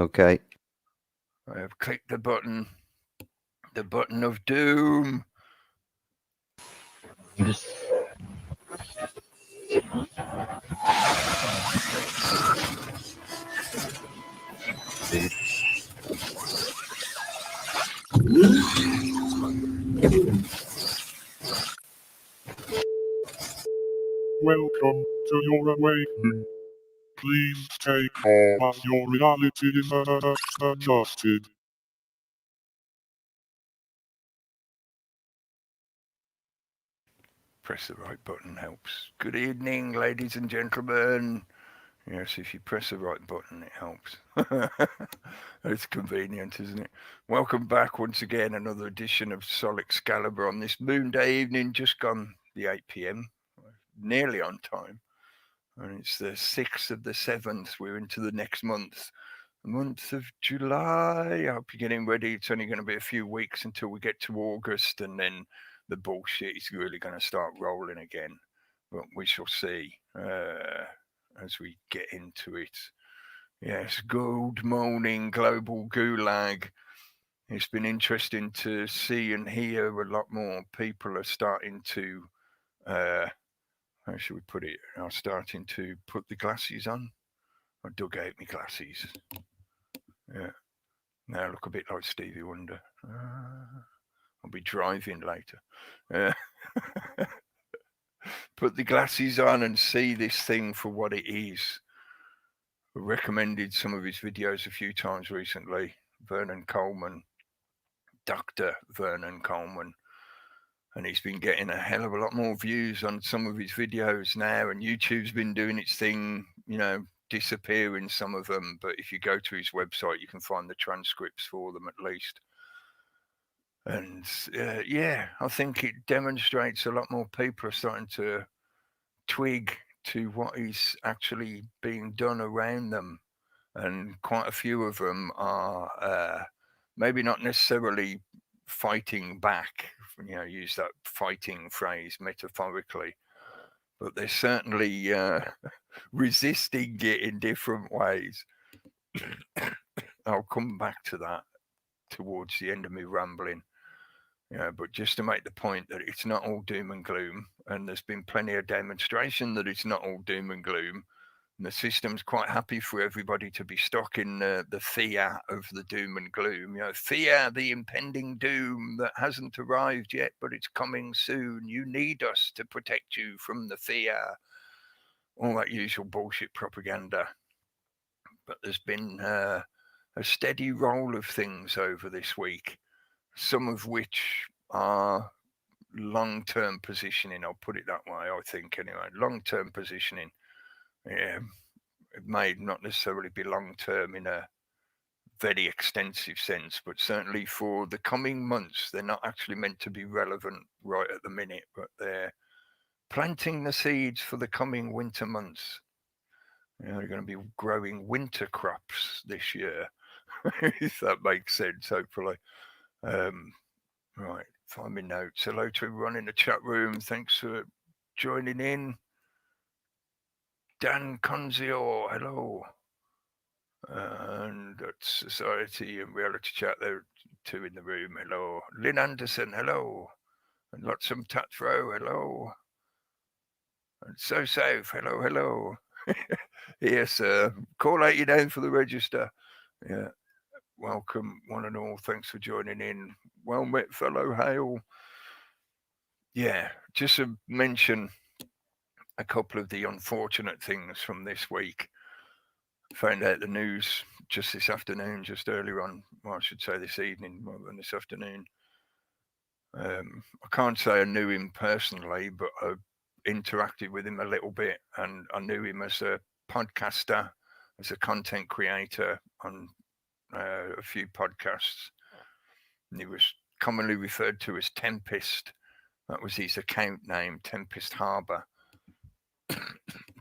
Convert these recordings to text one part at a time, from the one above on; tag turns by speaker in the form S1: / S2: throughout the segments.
S1: Okay.
S2: I have clicked the button of doom.
S1: Just
S3: Welcome to your awakening. Please take care as your reality is adjusted.
S2: Press the right button helps. Good evening, ladies and gentlemen. Yes, if you press the right button, it helps. It's convenient, isn't it? Welcome back once again. Another edition of Sol Excalibre on this moon day evening, just gone the 8 p.m. Nearly on time. And it's the 6th of the 7th. We're into the next month. The month of July. I hope you're getting ready. It's only going to be a few weeks until we get to August, and then the bullshit is really going to start rolling again. But we shall see as we get into it. Yes, good morning, global gulag. It's been interesting to see and hear a lot more people are starting to, how should we put it, are starting to put the glasses on. I dug out my glasses. Yeah. Now I look a bit like Stevie Wonder. I'll be driving later. Put the glasses on and see this thing for what it is. I recommended some of his videos a few times recently. Vernon Coleman, Dr. Vernon Coleman. And he's been getting a hell of a lot more views on some of his videos now. And YouTube's been doing its thing, disappearing some of them. But if you go to his website, you can find the transcripts for them at least. And I think it demonstrates a lot more people are starting to twig to what is actually being done around them. And quite a few of them are maybe not necessarily fighting back, use that fighting phrase metaphorically, but they're certainly resisting it in different ways. I'll come back to that towards the end of me rambling. But just to make the point that it's not all doom and gloom, and there's been plenty of demonstration that it's not all doom and gloom, and the system's quite happy for everybody to be stuck in the fear of the doom and gloom. Fear the impending doom that hasn't arrived yet, but it's coming soon. You need us to protect you from the fear. All that usual bullshit propaganda. But there's been a steady roll of things over this week, some of which are long-term positioning. I'll put it that way. I think anyway. Long-term positioning. Yeah, it may not necessarily be long-term in a very extensive sense, but certainly for the coming months, they're not actually meant to be relevant right at the minute, but they're planting the seeds for the coming winter months. They're going to be growing winter crops this year, if that makes sense, hopefully. Right, find me notes. Hello to everyone in the chat room. Thanks for joining in. Dan Conzio, hello. And that's Society and Reality Chat. There are two in the room. Hello. Lynn Anderson, hello. And Lotsome Tatro, hello. And So Safe, hello, hello. Yes, call out your name for the register. Yeah. Welcome, one and all. Thanks for joining in. Well met, fellow Hale. Yeah, just to mention a couple of the unfortunate things from this week. Found out the news just this afternoon, just earlier on. Well, I should say this evening rather than this afternoon. I can't say I knew him personally, but I interacted with him a little bit, and I knew him as a podcaster, as a content creator on a few podcasts. And he was commonly referred to as Tempest. That was his account name, Tempest Harbour.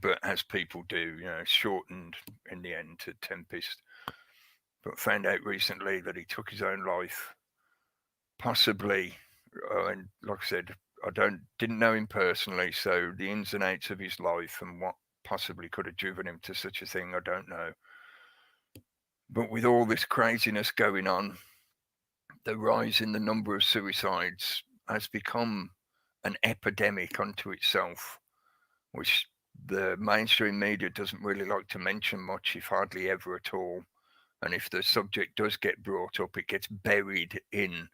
S2: But as people do, shortened in the end to Tempest. But found out recently that he took his own life, possibly. And like I said, didn't know him personally, so the ins and outs of his life and what possibly could have driven him to such a thing, I don't know. But with all this craziness going on, the rise in the number of suicides has become an epidemic unto itself, which the mainstream media doesn't really like to mention much, if hardly ever at all. And if the subject does get brought up, it gets buried in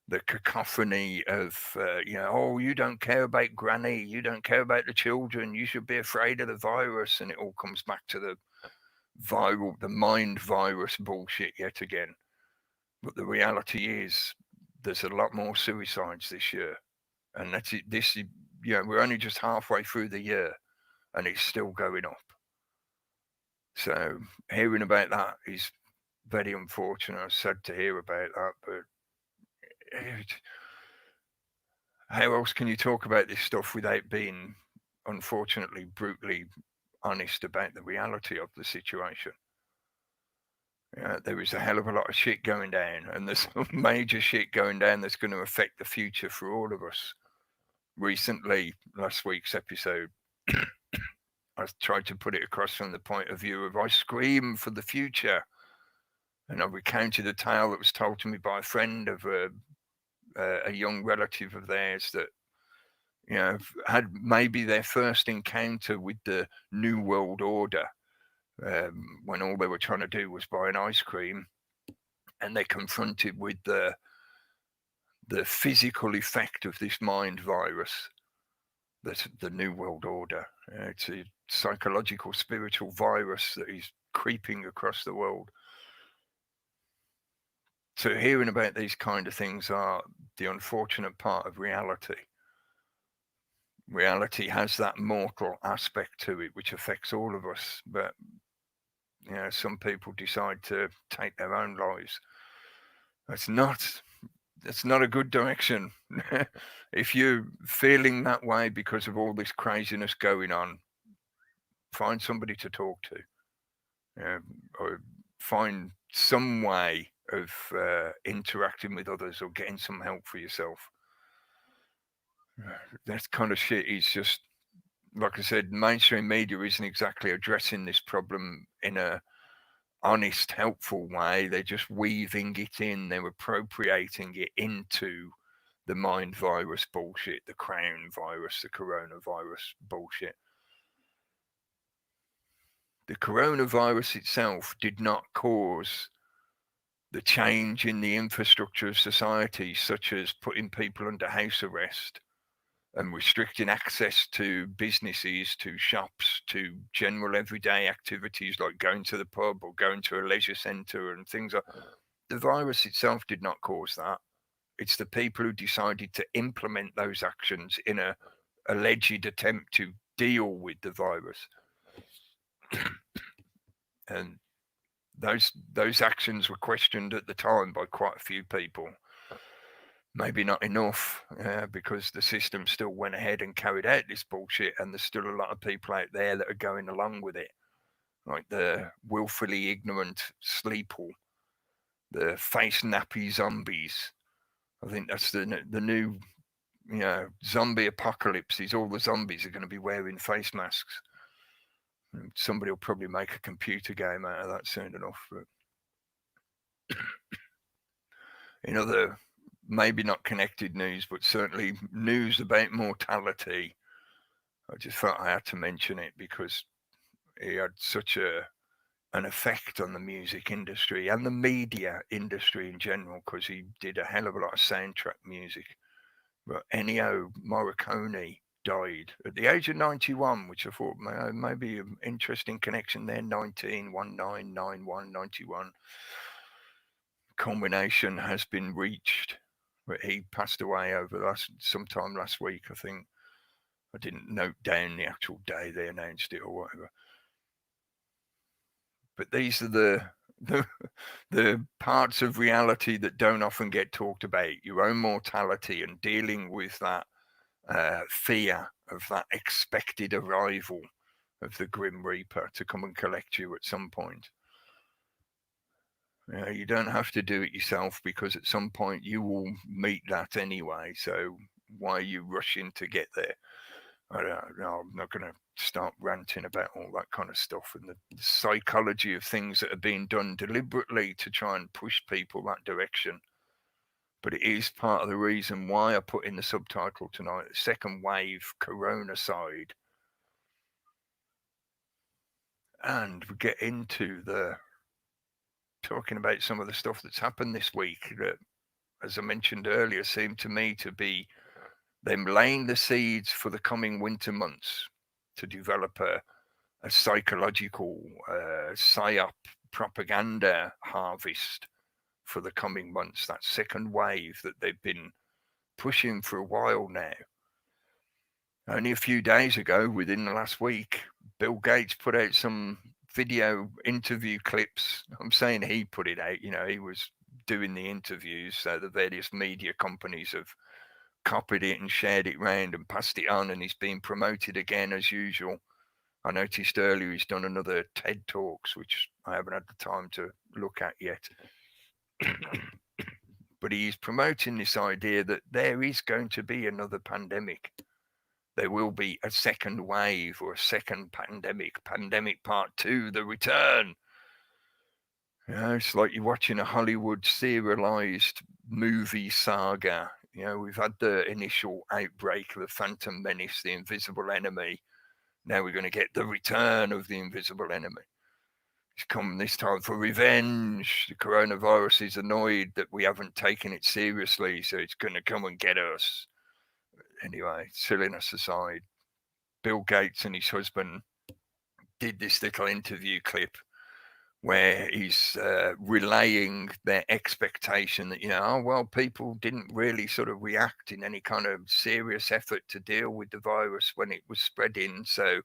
S2: the cacophony of, oh, you don't care about granny, you don't care about the children, you should be afraid of the virus. And it all comes back to the mind virus bullshit yet again. But the reality is, there's a lot more suicides this year. And that's it. We're only just halfway through the year and it's still going up. So hearing about that is very unfortunate. I'm sad to hear about that, but how else can you talk about this stuff without being, unfortunately, brutally honest about the reality of the situation? There is a hell of a lot of shit going down, and there's some major shit going down that's going to affect the future for all of us. Recently, last week's episode, I tried to put it across from the point of view of I scream for the future. And I recounted a tale that was told to me by a friend of a young relative of theirs that, had maybe their first encounter with the New World Order when all they were trying to do was buy an ice cream, and they're confronted with the physical effect of this mind virus. That's the New World Order. It's a psychological, spiritual virus that is creeping across the world. So hearing about these kind of things are the unfortunate part of reality. Reality has that mortal aspect to it, which affects all of us. But some people decide to take their own lives. That's not a good direction. If you're feeling that way because of all this craziness going on, find somebody to talk to, or find some way of interacting with others or getting some help for yourself. That kind of shit is just, like I said, mainstream media isn't exactly addressing this problem in a honest, helpful way. They're just weaving it in. They're appropriating it into the mind virus bullshit, the crown virus, the coronavirus bullshit. The coronavirus itself did not cause the change in the infrastructure of society, such as putting people under house arrest and restricting access to businesses, to shops, to general everyday activities like going to the pub or going to a leisure centre and things like that. The virus itself did not cause that. It's the people who decided to implement those actions in a alleged attempt to deal with the virus. And those actions were questioned at the time by quite a few people. Maybe not enough, because the system still went ahead and carried out this bullshit, and there's still a lot of people out there that are going along with it, like the willfully ignorant sleeple, the face nappy zombies. I think that's the new, zombie apocalypse. Is all the zombies are going to be wearing face masks. Somebody will probably make a computer game out of that soon enough. But in other, maybe not connected news, but certainly news about mortality, I just felt I had to mention it because it had such an effect on the music industry and the media industry in general, because he did a hell of a lot of soundtrack music. But Ennio Morricone died at the age of 91, which I thought may be an interesting connection there. 1991. Culmination has been reached, but he passed away over sometime last week, I think. I didn't note down the actual day they announced it or whatever. But these are the parts of reality that don't often get talked about. Your own mortality and dealing with that fear of that expected arrival of the Grim Reaper to come and collect you at some point. You don't have to do it yourself, because at some point you will meet that anyway. So why are you rushing to get there? I don't know. I'm not going to start ranting about all that kind of stuff and the psychology of things that are being done deliberately to try and push people that direction. But it is part of the reason why I put in the subtitle tonight, second wave coronacide. And we get into the talking about some of the stuff that's happened this week that, as I mentioned earlier, seemed to me to be them laying the seeds for the coming winter months to develop a psychological psyop propaganda harvest for the coming months. That second wave that they've been pushing for a while now. Only a few days ago, within the last week, Bill Gates put out some video interview clips. I'm saying he put it out, he was doing the interviews, so the various media companies have copied it and shared it round and passed it on, and he's being promoted again as usual. I noticed earlier he's done another TED Talks, which I haven't had the time to look at yet. But he's promoting this idea that there is going to be another pandemic. There will be a second wave or a second pandemic part 2, the return. It's like you're watching a Hollywood serialized movie saga. We've had the initial outbreak of the Phantom Menace, the invisible enemy. Now we're going to get the return of the invisible enemy. It's come this time for revenge. The coronavirus is annoyed that we haven't taken it seriously, so it's going to come and get us. Anyway, silliness aside, Bill Gates and his husband did this little interview clip where he's relaying their expectation that, people didn't really sort of react in any kind of serious effort to deal with the virus when it was spreading. So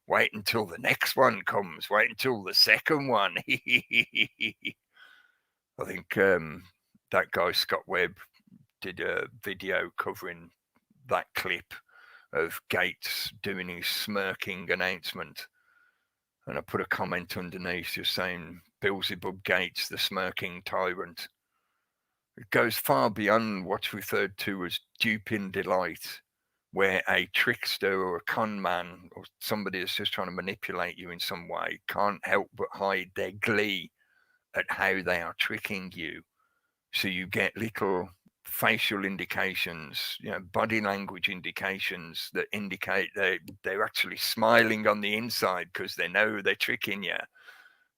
S2: wait until the next one comes. Wait until the second one. I think that guy, Scott Webb, did a video covering that clip of Gates doing his smirking announcement. And I put a comment underneath just saying, Beelzebub Gates, the smirking tyrant. It goes far beyond what's referred to as duping delight, where a trickster or a con man or somebody that's just trying to manipulate you in some way can't help but hide their glee at how they are tricking you. So you get little facial indications, body language indications that indicate they're actually smiling on the inside because they know they're tricking you.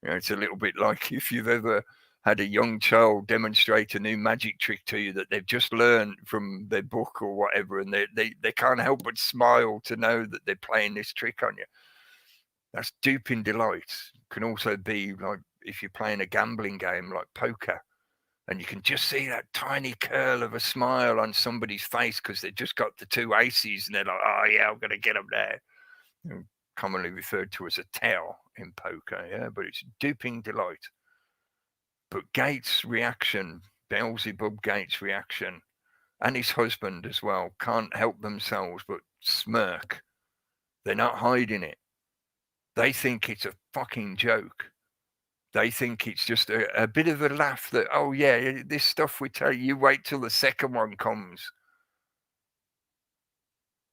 S2: It's a little bit like if you've ever had a young child demonstrate a new magic trick to you that they've just learned from their book or whatever, and they can't help but smile to know that they're playing this trick on you. That's duping delight. It can also be like if you're playing a gambling game like poker, and you can just see that tiny curl of a smile on somebody's face because they just got the 2 aces and they're like, oh yeah, I'm going to get them there. Commonly referred to as a tell in poker, but it's duping delight. But Gates' reaction, Beelzebub Gates' reaction, and his husband as well, can't help themselves but smirk. They're not hiding it. They think it's a fucking joke. They think it's just a bit of a laugh that, oh yeah, this stuff we tell you, wait till the second one comes.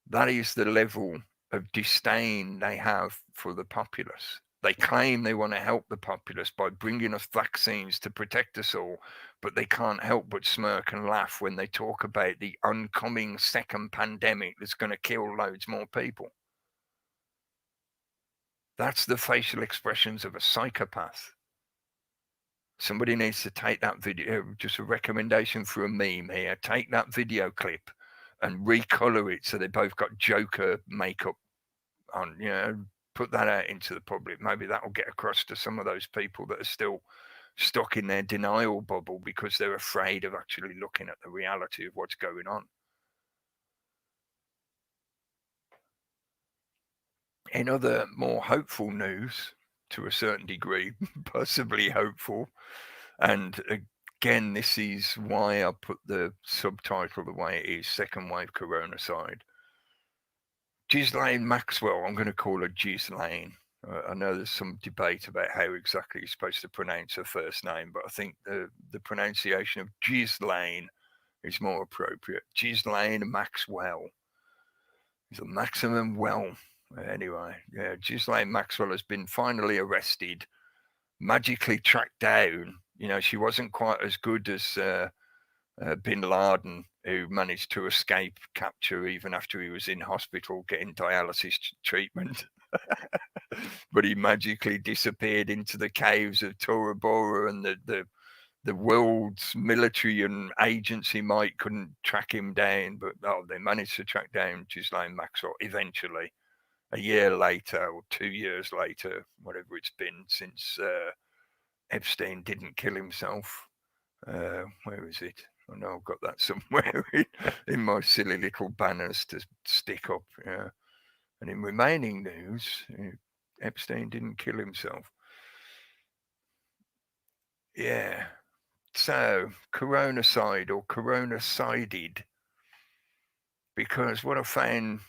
S2: That is the level of disdain they have for the populace. They claim they want to help the populace by bringing us vaccines to protect us all, but they can't help but smirk and laugh when they talk about the oncoming second pandemic that's going to kill loads more people. That's the facial expressions of a psychopath. Somebody needs to take that video, just a recommendation for a meme here, take that video clip and recolor it so they both got Joker makeup on, put that out into the public. Maybe that'll get across to some of those people that are still stuck in their denial bubble because they're afraid of actually looking at the reality of what's going on. In other more hopeful news, to a certain degree, possibly hopeful, and again, this is why I put the subtitle the way it is, Second Wave Coronacide. Ghislaine Maxwell, I'm going to call her Ghislaine. I know there's some debate about how exactly you're supposed to pronounce her first name, but I think the pronunciation of Ghislaine is more appropriate. Ghislaine Maxwell is a maximum well Anyway, yeah, Ghislaine Maxwell has been finally arrested, magically tracked down. She wasn't quite as good as Bin Laden, who managed to escape capture even after he was in hospital getting dialysis treatment. But he magically disappeared into the caves of Tora Bora, and the world's military and agency might couldn't track him down. But they managed to track down Ghislaine Maxwell eventually, a year later or 2 years later, whatever it's been since Epstein didn't kill himself. Where is it? I know I've got that somewhere in my silly little banners to stick up. Yeah. And in remaining news, Epstein didn't kill himself. Yeah. So, coronacide or coronacided, because what I found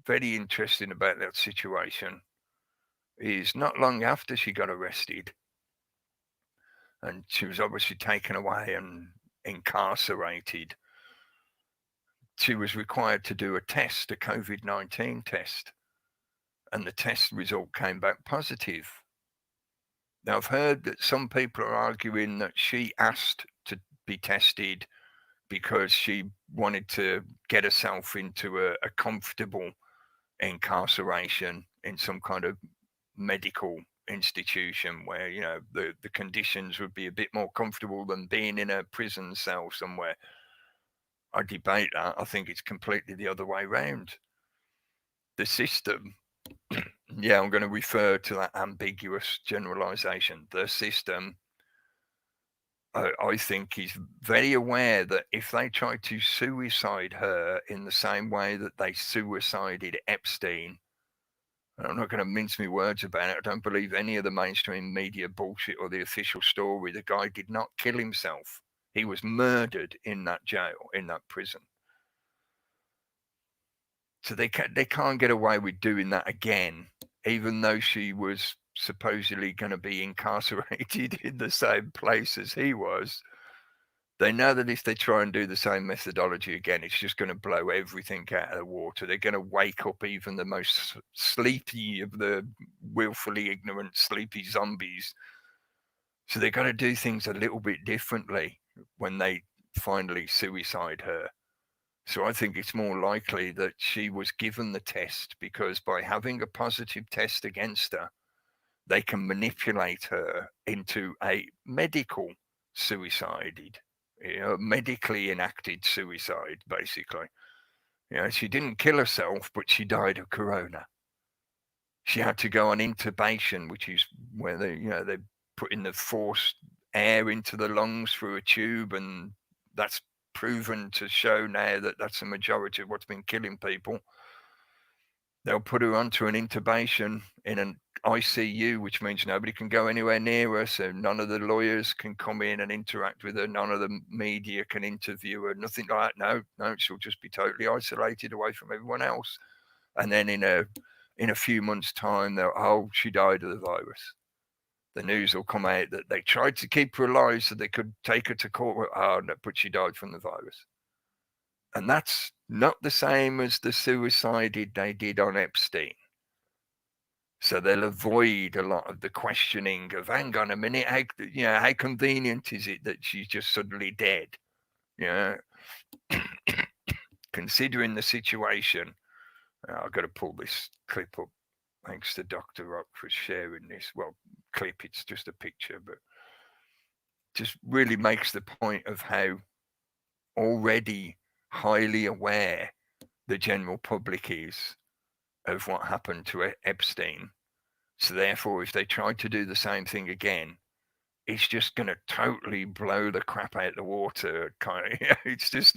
S2: very interesting about that situation is not long after she got arrested, and she was obviously taken away and incarcerated, she was required to do a test, a COVID-19 test, and the test result came back positive. Now, I've heard that some people are arguing that she asked to be tested because she wanted to get herself into a comfortable incarceration in some kind of medical institution where, the conditions would be a bit more comfortable than being in a prison cell somewhere. I debate that. I think it's completely the other way around. The system, yeah, I'm going to refer to that ambiguous generalization. The system, I think, is very aware that if they try to suicide her in the same way that they suicided Epstein, and I'm not going to mince my words about it, I don't believe any of the mainstream media bullshit or the official story. The guy did not kill himself. He was murdered in that jail, in that prison. So they can't get away with doing that again, even though she was supposedly going to be incarcerated in the same place as he was. They know that if they try and do the same methodology again, it's just going to blow everything out of the water. They're going to wake up even the most sleepy of the willfully ignorant, sleepy zombies. So they've got to do things a little bit differently when they finally suicide her. So I think it's more likely that she was given the test because by having a positive test against her, they can manipulate her into a medical suicide, medically enacted suicide, basically. She didn't kill herself, but she died of corona. She had to go on intubation, which is where they put in the forced air into the lungs through a tube, and that's proven to show now that that's a majority of what's been killing people. They'll put her onto an intubation in an ICU, which means nobody can go anywhere near her, so none of the lawyers can come in and interact with her, none of the media can interview her, nothing like that. No, she'll just be totally isolated away from everyone else. And then in a few months' time, she died of the virus. The news will come out that they tried to keep her alive so they could take her to court, but she died from the virus. And that's not the same as the suicide they did on Epstein. So they'll avoid a lot of the questioning of, hang on a minute, how convenient is it that she's just suddenly dead? Considering the situation, I've got to pull this clip up. Thanks to Dr. Rock for sharing this. Well, clip, it's just a picture, but just really makes the point of how already highly aware the general public is of what happened to Epstein. So therefore, if they try to do the same thing again, it's just going to totally blow the crap out of the water. It's just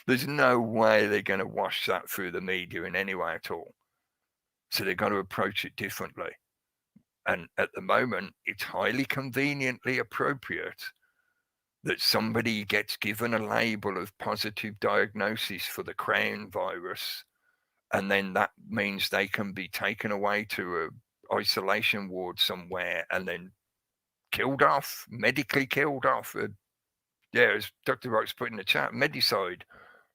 S2: there's no way they're going to wash that through the media in any way at all. So they've got to approach it differently. And at the moment, it's highly conveniently appropriate that somebody gets given a label of positive diagnosis for the crown virus, and then that means they can be taken away to a isolation ward somewhere and then killed off, medically killed off. As Dr. Rock's put in the chat, medicide.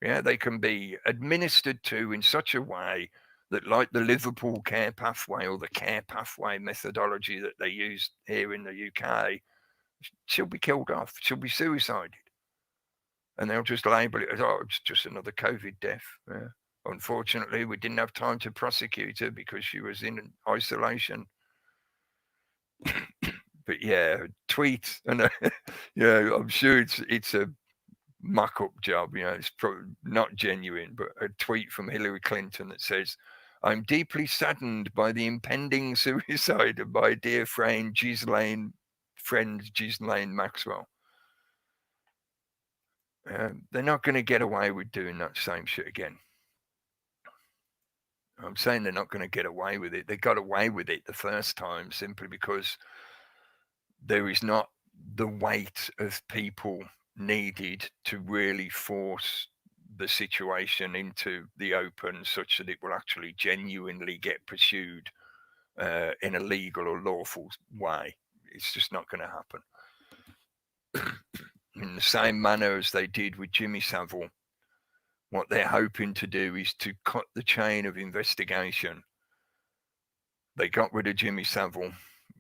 S2: They can be administered to in such a way that, like the Liverpool care pathway or the care pathway methodology that they use here in the UK, she'll be killed off. She'll be suicided. And they'll just label it as, oh, it's just another COVID death. Yeah. Unfortunately, we didn't have time to prosecute her because she was in isolation. But yeah, tweet, and yeah, I'm sure it's a mock-up job. It's probably not genuine, but a tweet from Hillary Clinton that says, "I'm deeply saddened by the impending suicide of my dear friend Ghislaine Maxwell." They're not going to get away with doing that same shit again. I'm saying they're not going to get away with it. They got away with it the first time simply because there is not the weight of people needed to really force the situation into the open such that it will actually genuinely get pursued in a legal or lawful way. It's just not going to happen. In the same manner as they did with Jimmy Savile, what they're hoping to do is to cut the chain of investigation. They got rid of Jimmy Savile.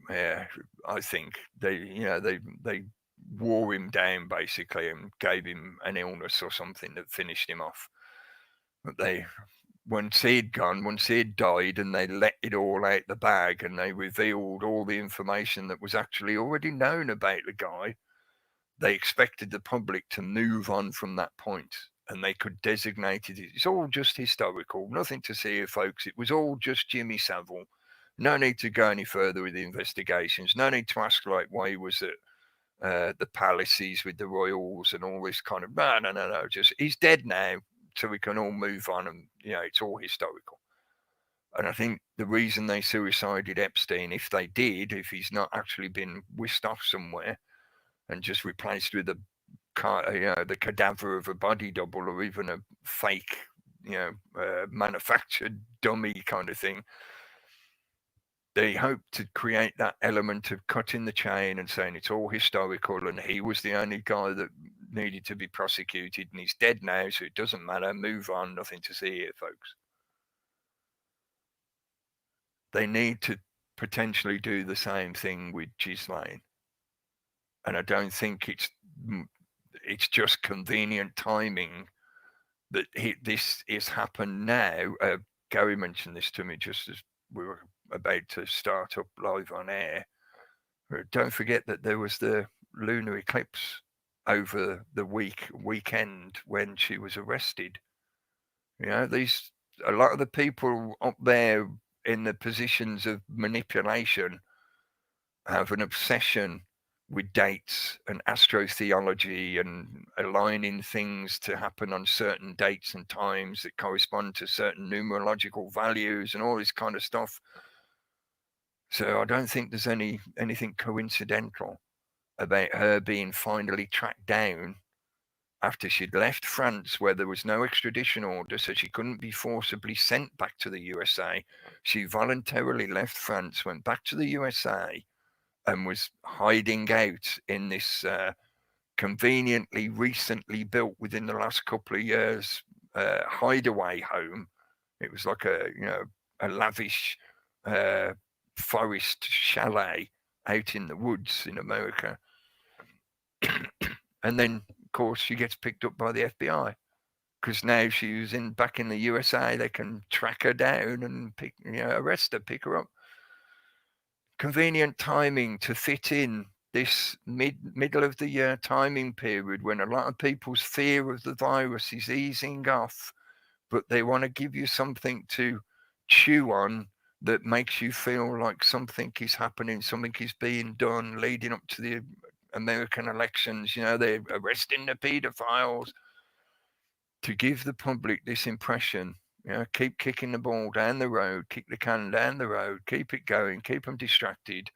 S2: Yeah, I think they wore him down basically and gave him an illness or something that finished him off. But once he had died, and they let it all out the bag and they revealed all the information that was actually already known about the guy, they expected the public to move on from that point. And they could designate it. It's all just historical. Nothing to see here, folks. It was all just Jimmy Savile. No need to go any further with the investigations. No need to ask like why he was at the palaces with the royals and all this kind of no. Just he's dead now, so we can all move on, and it's all historical. And I think the reason they suicided Epstein, if they did, if he's not actually been whisked off somewhere and just replaced with the cadaver of a body double or even a fake, manufactured dummy kind of thing. They hope to create that element of cutting the chain and saying it's all historical and he was the only guy that needed to be prosecuted and he's dead now, so it doesn't matter. Move on. Nothing to see here, folks. They need to potentially do the same thing with Ghislaine. And I don't think it's just convenient timing that this is happened now. Gary mentioned this to me just as we were about to start up live on air. Don't forget that there was the lunar eclipse over the weekend when she was arrested. A lot of the people up there in the positions of manipulation have an obsession with dates and astrotheology and aligning things to happen on certain dates and times that correspond to certain numerological values and all this kind of stuff. So I don't think there's anything coincidental about her being finally tracked down after she'd left France, where there was no extradition order, so she couldn't be forcibly sent back to the USA. She voluntarily left France, went back to the USA, and was hiding out in this conveniently recently built within the last couple of years hideaway home. It was like a lavish forest chalet out in the woods in America. And then, of course, she gets picked up by the FBI because now she's back in the USA. They can track her down and arrest her, pick her up. Convenient timing to fit in this middle of the year timing period when a lot of people's fear of the virus is easing off, but they want to give you something to chew on that makes you feel like something is happening, something is being done leading up to the American elections. They're arresting the pedophiles to give the public this impression. Keep kicking the ball down the road, kick the can down the road, keep it going, keep them distracted,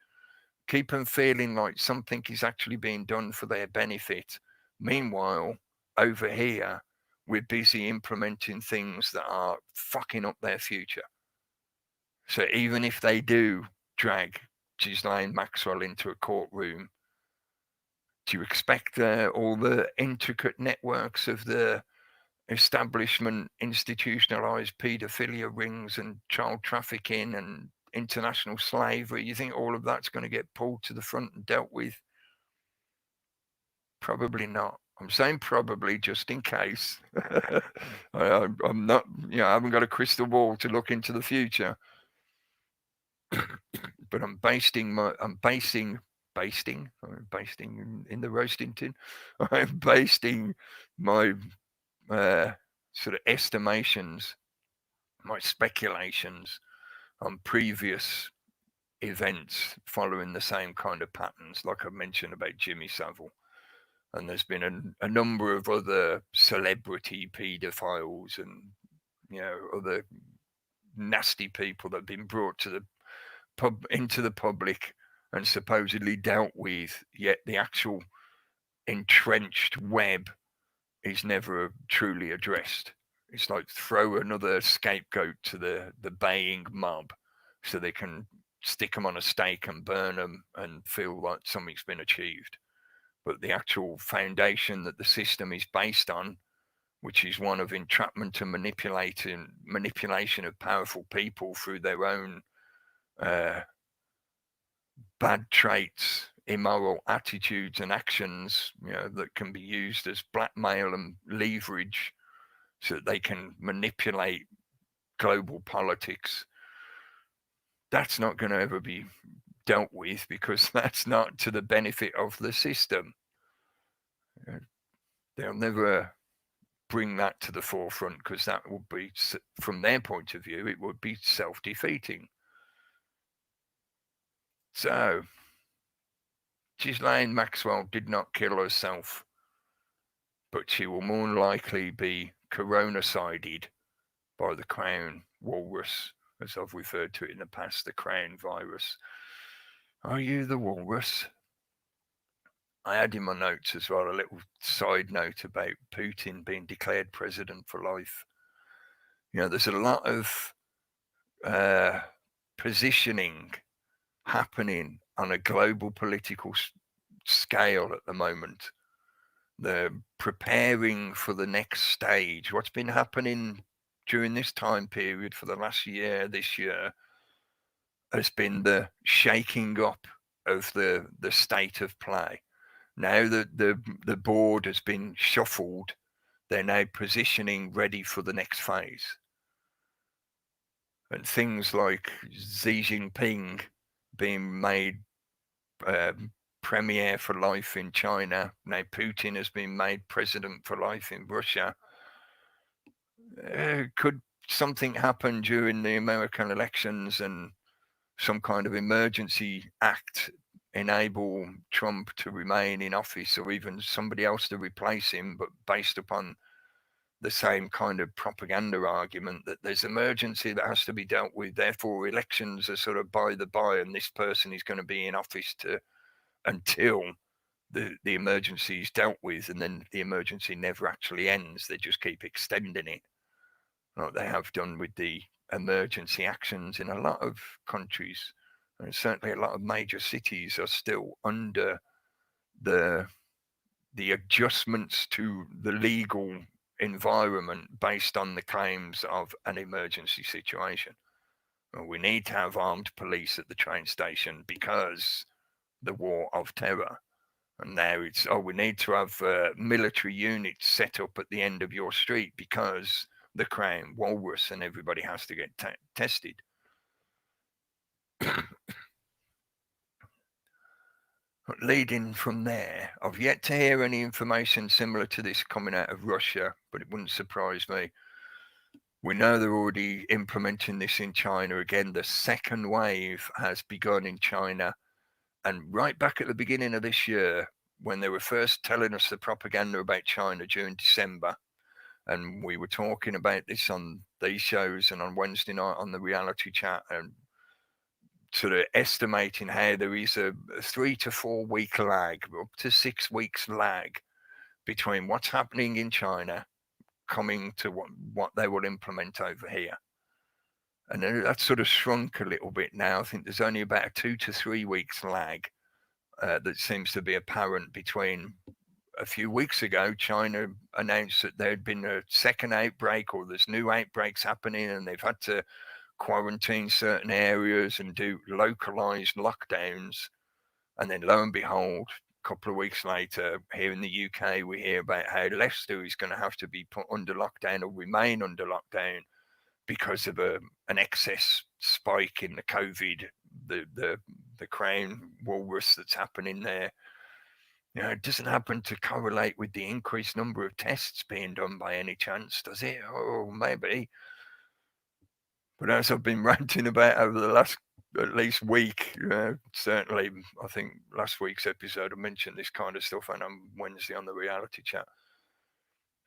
S2: keep them feeling like something is actually being done for their benefit. Meanwhile, over here, we're busy implementing things that are fucking up their future. So even if they do drag Ghislaine Maxwell into a courtroom, do you expect all the intricate networks of the establishment institutionalized paedophilia rings and child trafficking and international slavery, you think all of that's going to get pulled to the front and dealt with? Probably not. I'm saying probably just in case. I'm not, I haven't got a crystal ball to look into the future. But I'm basting in the roasting tin. I'm basting my sort of estimations, my speculations on previous events following the same kind of patterns, like I mentioned about Jimmy Savile. And there's been a number of other celebrity paedophiles and, other nasty people that have been brought to into the public and supposedly dealt with, yet the actual entrenched web is never truly addressed. It's like throw another scapegoat to the baying mob so they can stick them on a stake and burn them and feel like something's been achieved. But the actual foundation that the system is based on, which is one of entrapment and manipulation of powerful people through their own bad traits, immoral attitudes and actions, that can be used as blackmail and leverage so that they can manipulate global politics. That's not going to ever be dealt with because that's not to the benefit of the system. They'll never bring that to the forefront because that would be, from their point of view, it would be self-defeating. So, Ghislaine Maxwell did not kill herself, but she will more likely be coronacided by the crown walrus, as I've referred to it in the past, the crown virus. Are you the walrus? I had in my notes as well a little side note about Putin being declared president for life. There's a lot of positioning happening on a global political scale at the moment. They're preparing for the next stage. What's been happening during this time period for the last year, this year, has been the shaking up of the state of play. Now that the board has been shuffled, they're now positioning ready for the next phase. And things like Xi Jinping being made premier for life in China, now Putin has been made president for life in Russia. Could something happen during the American elections and some kind of emergency act enable Trump to remain in office or even somebody else to replace him, but based upon the same kind of propaganda argument that there's emergency that has to be dealt with, therefore elections are sort of by the by and this person is going to be in office until the emergency is dealt with, and then the emergency never actually ends. They just keep extending it, like they have done with the emergency actions in a lot of countries. And certainly a lot of major cities are still under the adjustments to the legal environment based on the claims of an emergency situation. We need to have armed police at the train station because the war of terror. And now it's, we need to have military units set up at the end of your street because the crown walrus and everybody has to get tested. Leading from there, I've yet to hear any information similar to this coming out of Russia, but it wouldn't surprise me. We know they're already implementing this in China. Again, the second wave has begun in China. And right back at the beginning of this year, when they were first telling us the propaganda about China during December, and we were talking about this on these shows and on Wednesday night on the reality chat, and sort of estimating how there is a 3 to 4 week lag, up to 6 weeks lag between what's happening in China coming to what they will implement over here. And that's sort of shrunk a little bit now. I think there's only about a 2 to 3 weeks lag that seems to be apparent between a few weeks ago, China announced that there had been a second outbreak, or there's new outbreaks happening, and they've had to quarantine certain areas and do localized lockdowns. And then lo and behold, a couple of weeks later, here in the UK, we hear about how Leicester is going to have to be put under lockdown or remain under lockdown because of an excess spike in the COVID, the crown walrus that's happening there. It doesn't happen to correlate with the increased number of tests being done by any chance, does it? Oh, maybe. But as I've been ranting about over the last at least week, certainly, I think last week's episode I mentioned this kind of stuff, and on Wednesday on the reality chat.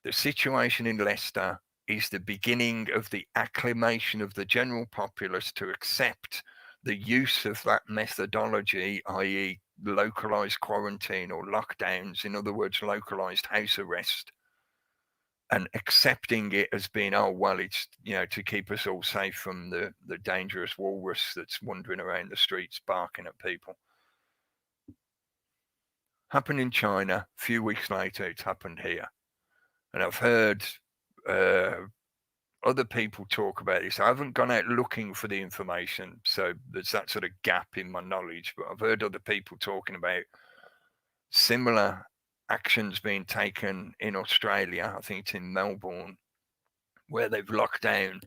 S2: The situation in Leicester is the beginning of the acclimation of the general populace to accept the use of that methodology, i.e., localized quarantine or lockdowns, in other words, localized house arrest, and accepting it as being, oh, well, it's, to keep us all safe from the dangerous walrus that's wandering around the streets barking at people. Happened in China, a few weeks later, it's happened here. And I've heard other people talk about this. I haven't gone out looking for the information, so there's that sort of gap in my knowledge, but I've heard other people talking about similar actions being taken in Australia. I think it's in Melbourne, where they've locked down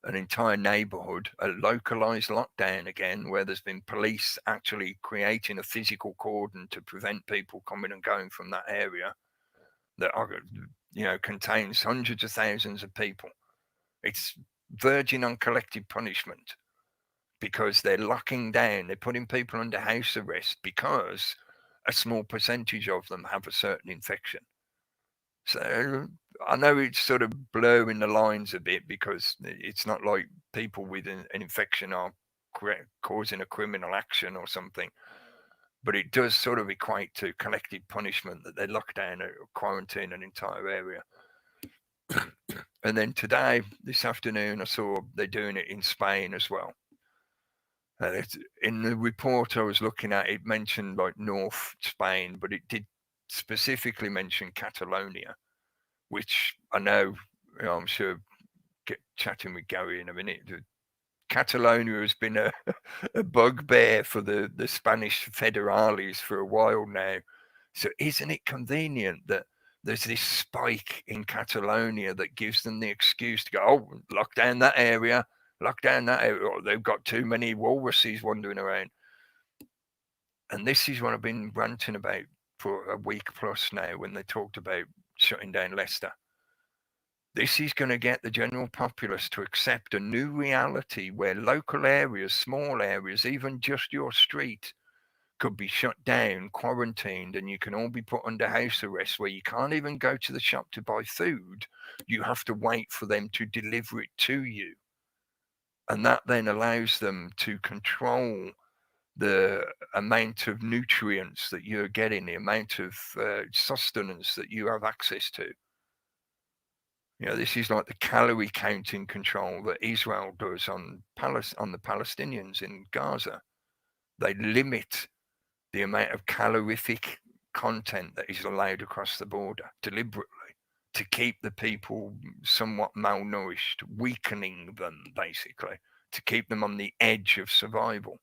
S2: an entire neighbourhood, a localised lockdown again, where there's been police actually creating a physical cordon to prevent people coming and going from that area that contains hundreds of thousands of people. It's verging on collective punishment because they're locking down, they're putting people under house arrest because a small percentage of them have a certain infection. So I know it's sort of blurring the lines a bit because it's not like people with an infection are causing a criminal action or something, but it does sort of equate to collective punishment that they lock down or quarantine an entire area. And then today, this afternoon, I saw they're doing it in Spain as well. In the report I was looking at, it mentioned like North Spain, but it did specifically mention Catalonia, which I know, I'm sure, chatting with Gary in a minute, Catalonia has been a bugbear for the Spanish federales for a while now. So isn't it convenient that there's this spike in Catalonia that gives them the excuse to go, oh, lock down that area, or they've got too many walruses wandering around. And this is what I've been ranting about for a week plus now when they talked about shutting down Leicester. This is going to get the general populace to accept a new reality where local areas, small areas, even just your street could be shut down, quarantined, and you can all be put under house arrest where you can't even go to the shop to buy food. You have to wait for them to deliver it to you. And that then allows them to control the amount of nutrients that you're getting, the amount of sustenance that you have access to. This is like the calorie counting control that Israel does on the Palestinians in Gaza. They limit the amount of calorific content that is allowed across the border deliberately to keep the people somewhat malnourished, weakening them basically, to keep them on the edge of survival.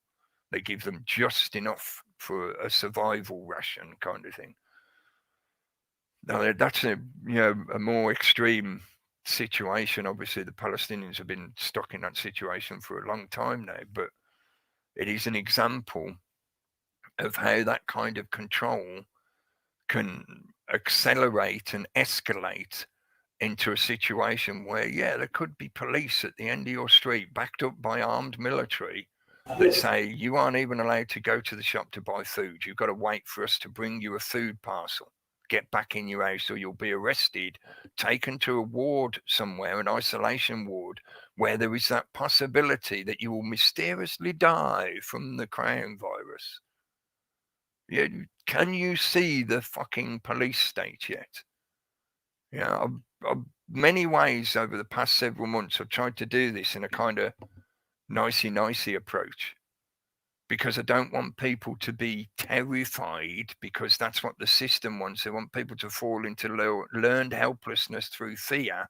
S2: They give them just enough for a survival ration kind of thing. Now, that's a more extreme situation. Obviously, the Palestinians have been stuck in that situation for a long time now, but it is an example of how that kind of control can accelerate and escalate into a situation where, there could be police at the end of your street backed up by armed military that say you aren't even allowed to go to the shop to buy food. You've got to wait for us to bring you a food parcel. Get back in your house or you'll be arrested, taken to a ward somewhere, an isolation ward, where there is that possibility that you will mysteriously die from the crown virus. Can you see the fucking police state yet? Many ways over the past several months, I've tried to do this in a kind of nicey approach. because I don't want people to be terrified, because that's what the system wants. They want people to fall into learned helplessness through fear.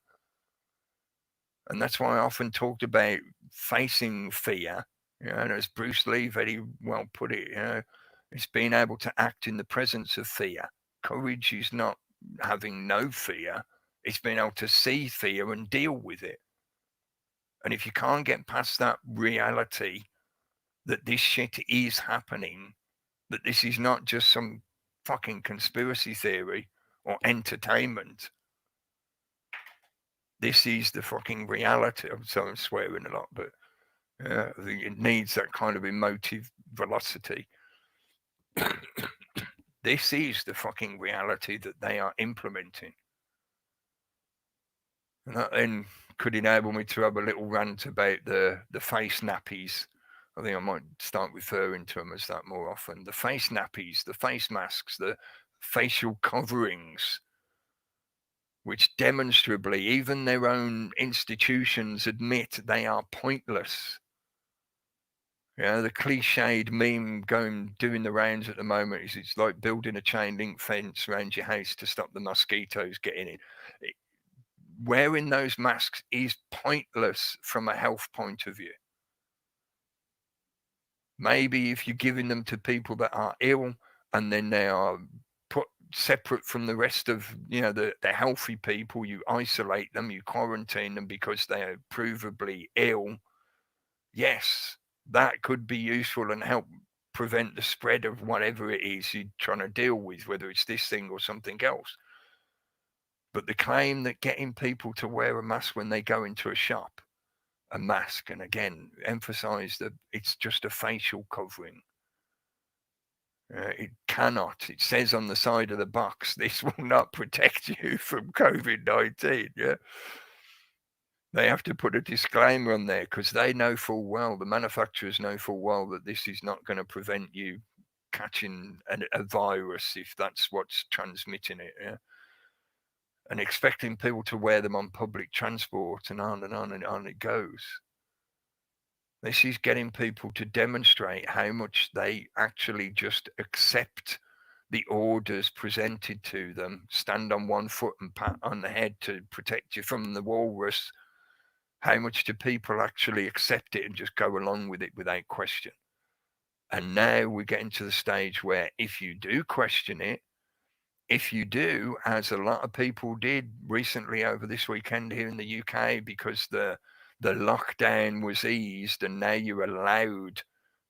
S2: And that's why I often talked about facing fear. And as Bruce Lee very well put it, it's being able to act in the presence of fear. Courage is not having no fear. It's being able to see fear and deal with it. And if you can't get past that reality that this shit is happening, that this is not just some fucking conspiracy theory or entertainment, this is the fucking reality. So I'm swearing a lot, but I think it needs that kind of emotive velocity. This is the fucking reality that they are implementing. And that then could enable me to have a little rant about the face nappies. I think I might start referring to them as that more often. The face nappies, the face masks, the facial coverings, which demonstrably even their own institutions admit they are pointless. The cliched meme doing the rounds at the moment is it's like building a chain link fence around your house to stop the mosquitoes getting in. Wearing those masks is pointless from a health point of view. Maybe if you're giving them to people that are ill and then they are put separate from the rest of, the healthy people, you isolate them, you quarantine them because they are provably ill. Yes, that could be useful and help prevent the spread of whatever it is you're trying to deal with, whether it's this thing or something else. But the claim that getting people to wear a mask when they go into a shop, a mask, and again, emphasize that it's just a facial covering. It cannot. It says on the side of the box, this will not protect you from COVID-19. Yeah. They have to put a disclaimer on there because they know full well, the manufacturers know full well that this is not going to prevent you catching a virus if that's what's transmitting it. Yeah? And expecting people to wear them on public transport and on and on and on it goes. This is getting people to demonstrate how much they actually just accept the orders presented to them, stand on one foot and pat on the head to protect you from the walrus. How much do people actually accept it and just go along with it without question? And now we're getting to the stage where if you do question it, if you do, as a lot of people did recently over this weekend here in the UK, because the lockdown was eased and now you're allowed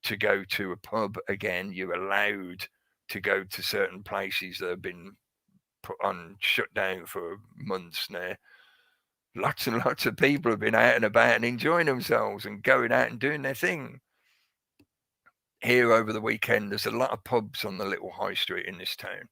S2: to go to a pub again, you're allowed to go to certain places that have been put on shutdown for months now. Lots and lots of people have been out and about and enjoying themselves and going out and doing their thing. Here over the weekend, there's a lot of pubs on the little high street in this town.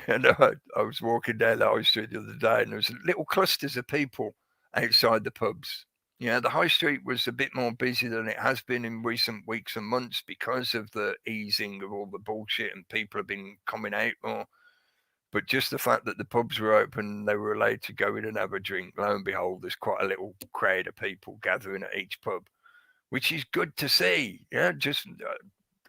S2: And I was walking down the high street the other day and there was little clusters of people outside the pubs. The high street was a bit more busy than it has been in recent weeks and months because of the easing of all the bullshit and people have been coming out more. But just the fact that the pubs were open, they were allowed to go in and have a drink. Lo and behold, there's quite a little crowd of people gathering at each pub, which is good to see.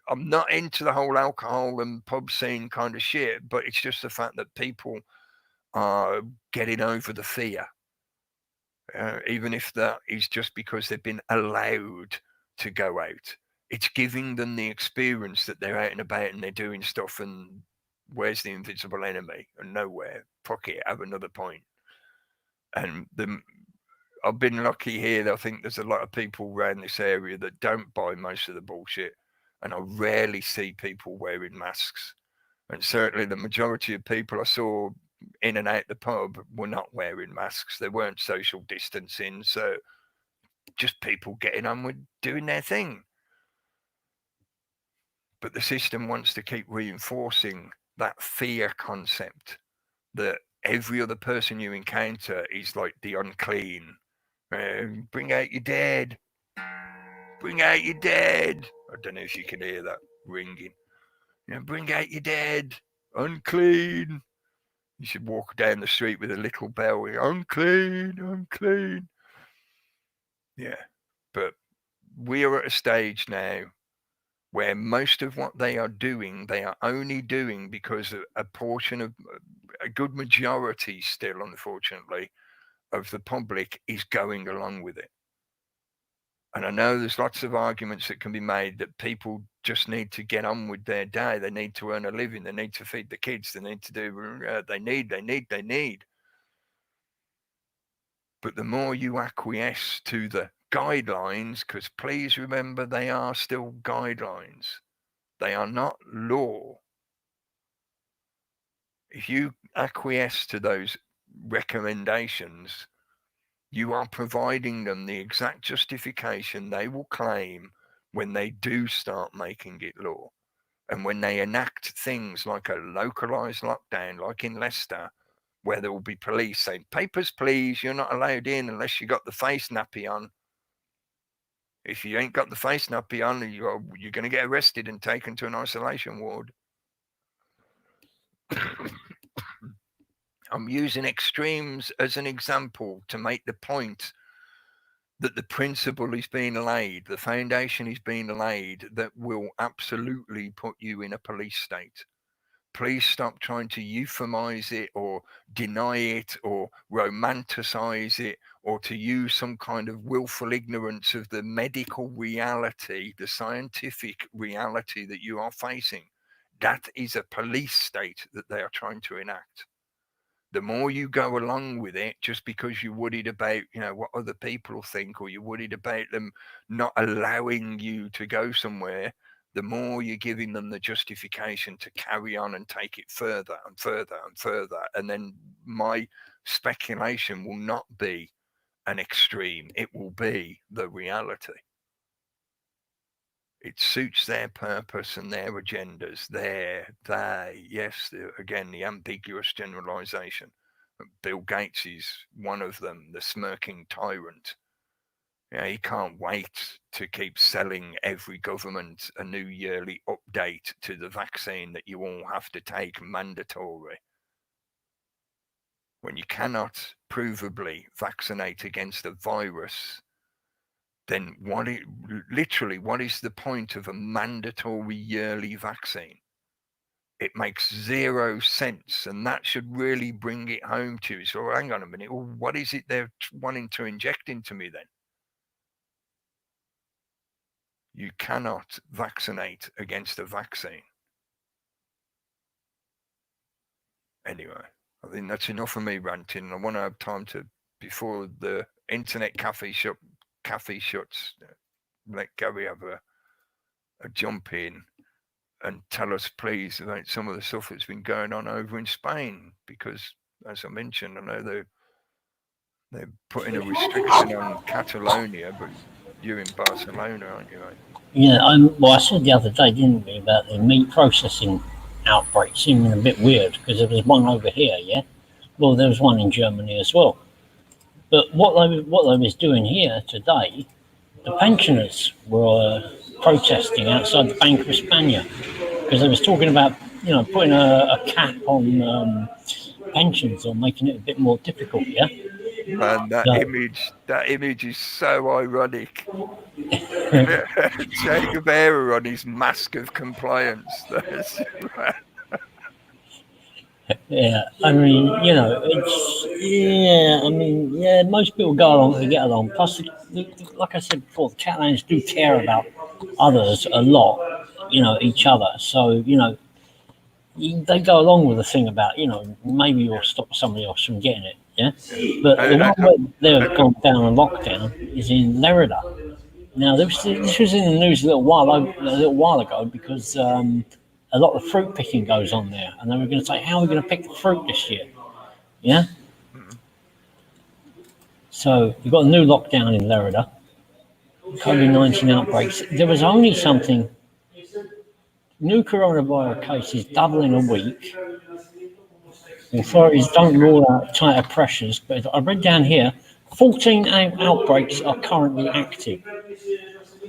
S2: I'm not into the whole alcohol and pub scene kind of shit, but it's just the fact that people are getting over the fear. Even if that is just because they've been allowed to go out. It's giving them the experience that they're out and about and they're doing stuff and where's the invisible enemy? And nowhere. Fuck it, have another point. And I've been lucky here. I think there's a lot of people around this area that don't buy most of the bullshit. And I rarely see people wearing masks. And certainly the majority of people I saw in and out the pub were not wearing masks. They weren't social distancing. So just people getting on with doing their thing. But the system wants to keep reinforcing that fear concept that every other person you encounter is like the unclean. Bring out your dead. Bring out your dead. I don't know if you can hear that ringing. Bring out your dead. Unclean. You should walk down the street with a little bell. Unclean, unclean. Yeah. But we are at a stage now where most of what they are doing, they are only doing because a portion of, a good majority still, unfortunately, of the public is going along with it. And I know there's lots of arguments that can be made that people just need to get on with their day. They need to earn a living. They need to feed the kids. They need to do, they need. But the more you acquiesce to the guidelines, because please remember, they are still guidelines. They are not law. If you acquiesce to those recommendations, you are providing them the exact justification they will claim when they do start making it law. And when they enact things like a localized lockdown, like in Leicester, where there will be police saying, papers, please, you're not allowed in unless you got the face nappy on. If you ain't got the face nappy on, you're going to get arrested and taken to an isolation ward. I'm using extremes as an example to make the point that the principle is being laid, the foundation is being laid that will absolutely put you in a police state. Please stop trying to euphemize it or deny it or romanticize it or to use some kind of willful ignorance of the medical reality, the scientific reality that you are facing. That is a police state that they are trying to enact. The more you go along with it, just because you're worried about, what other people think, or you're worried about them not allowing you to go somewhere, the more you're giving them the justification to carry on and take it further and further and further. And then my speculation will not be an extreme. It will be the reality. It suits their purpose and their agendas. Again, the ambiguous generalization. Bill Gates is one of them, the smirking tyrant. He can't wait to keep selling every government a new yearly update to the vaccine that you all have to take mandatory. When you cannot provably vaccinate against a virus, then what is the point of a mandatory yearly vaccine? It makes zero sense, and that should really bring it home to you. So hang on a minute, well, what is it they're wanting to inject into me then? You cannot vaccinate against a vaccine. Anyway, I think that's enough of me ranting. I want to have time to, before the internet cafe shuts, let Gary have a jump in and tell us, please, about some of the stuff that's been going on over in Spain. Because, as I mentioned, I know they're putting a restriction on Catalonia, but you're in Barcelona, aren't you, mate?
S1: Yeah, I said the other day, didn't we, about the meat processing outbreak seeming a bit weird because there was one over here, yeah? Well, there was one in Germany as well. But what they was doing here today, the pensioners were protesting outside the Bank of España because they was talking about, putting a cap on pensions or making it a bit more difficult, yeah?
S2: Man, that image is so ironic. Che Guevara on his mask of compliance.
S1: Yeah, I mean, most people go along to get along. Plus, like I said before, the Catalans do care about others a lot, each other. So, they go along with the thing about, maybe you'll stop somebody else from getting it, yeah? But the one where they've gone down on lockdown is in Lerida. Now, this was in the news a little while ago because a lot of fruit picking goes on there, and they were going to say, how are we going to pick the fruit this year? Yeah? Mm-hmm. So, you've got a new lockdown in Lerida, COVID-19 outbreaks. There was only new coronavirus cases doubling a week. Authorities don't rule out tighter pressures, but I read down here, 14 outbreaks are currently active.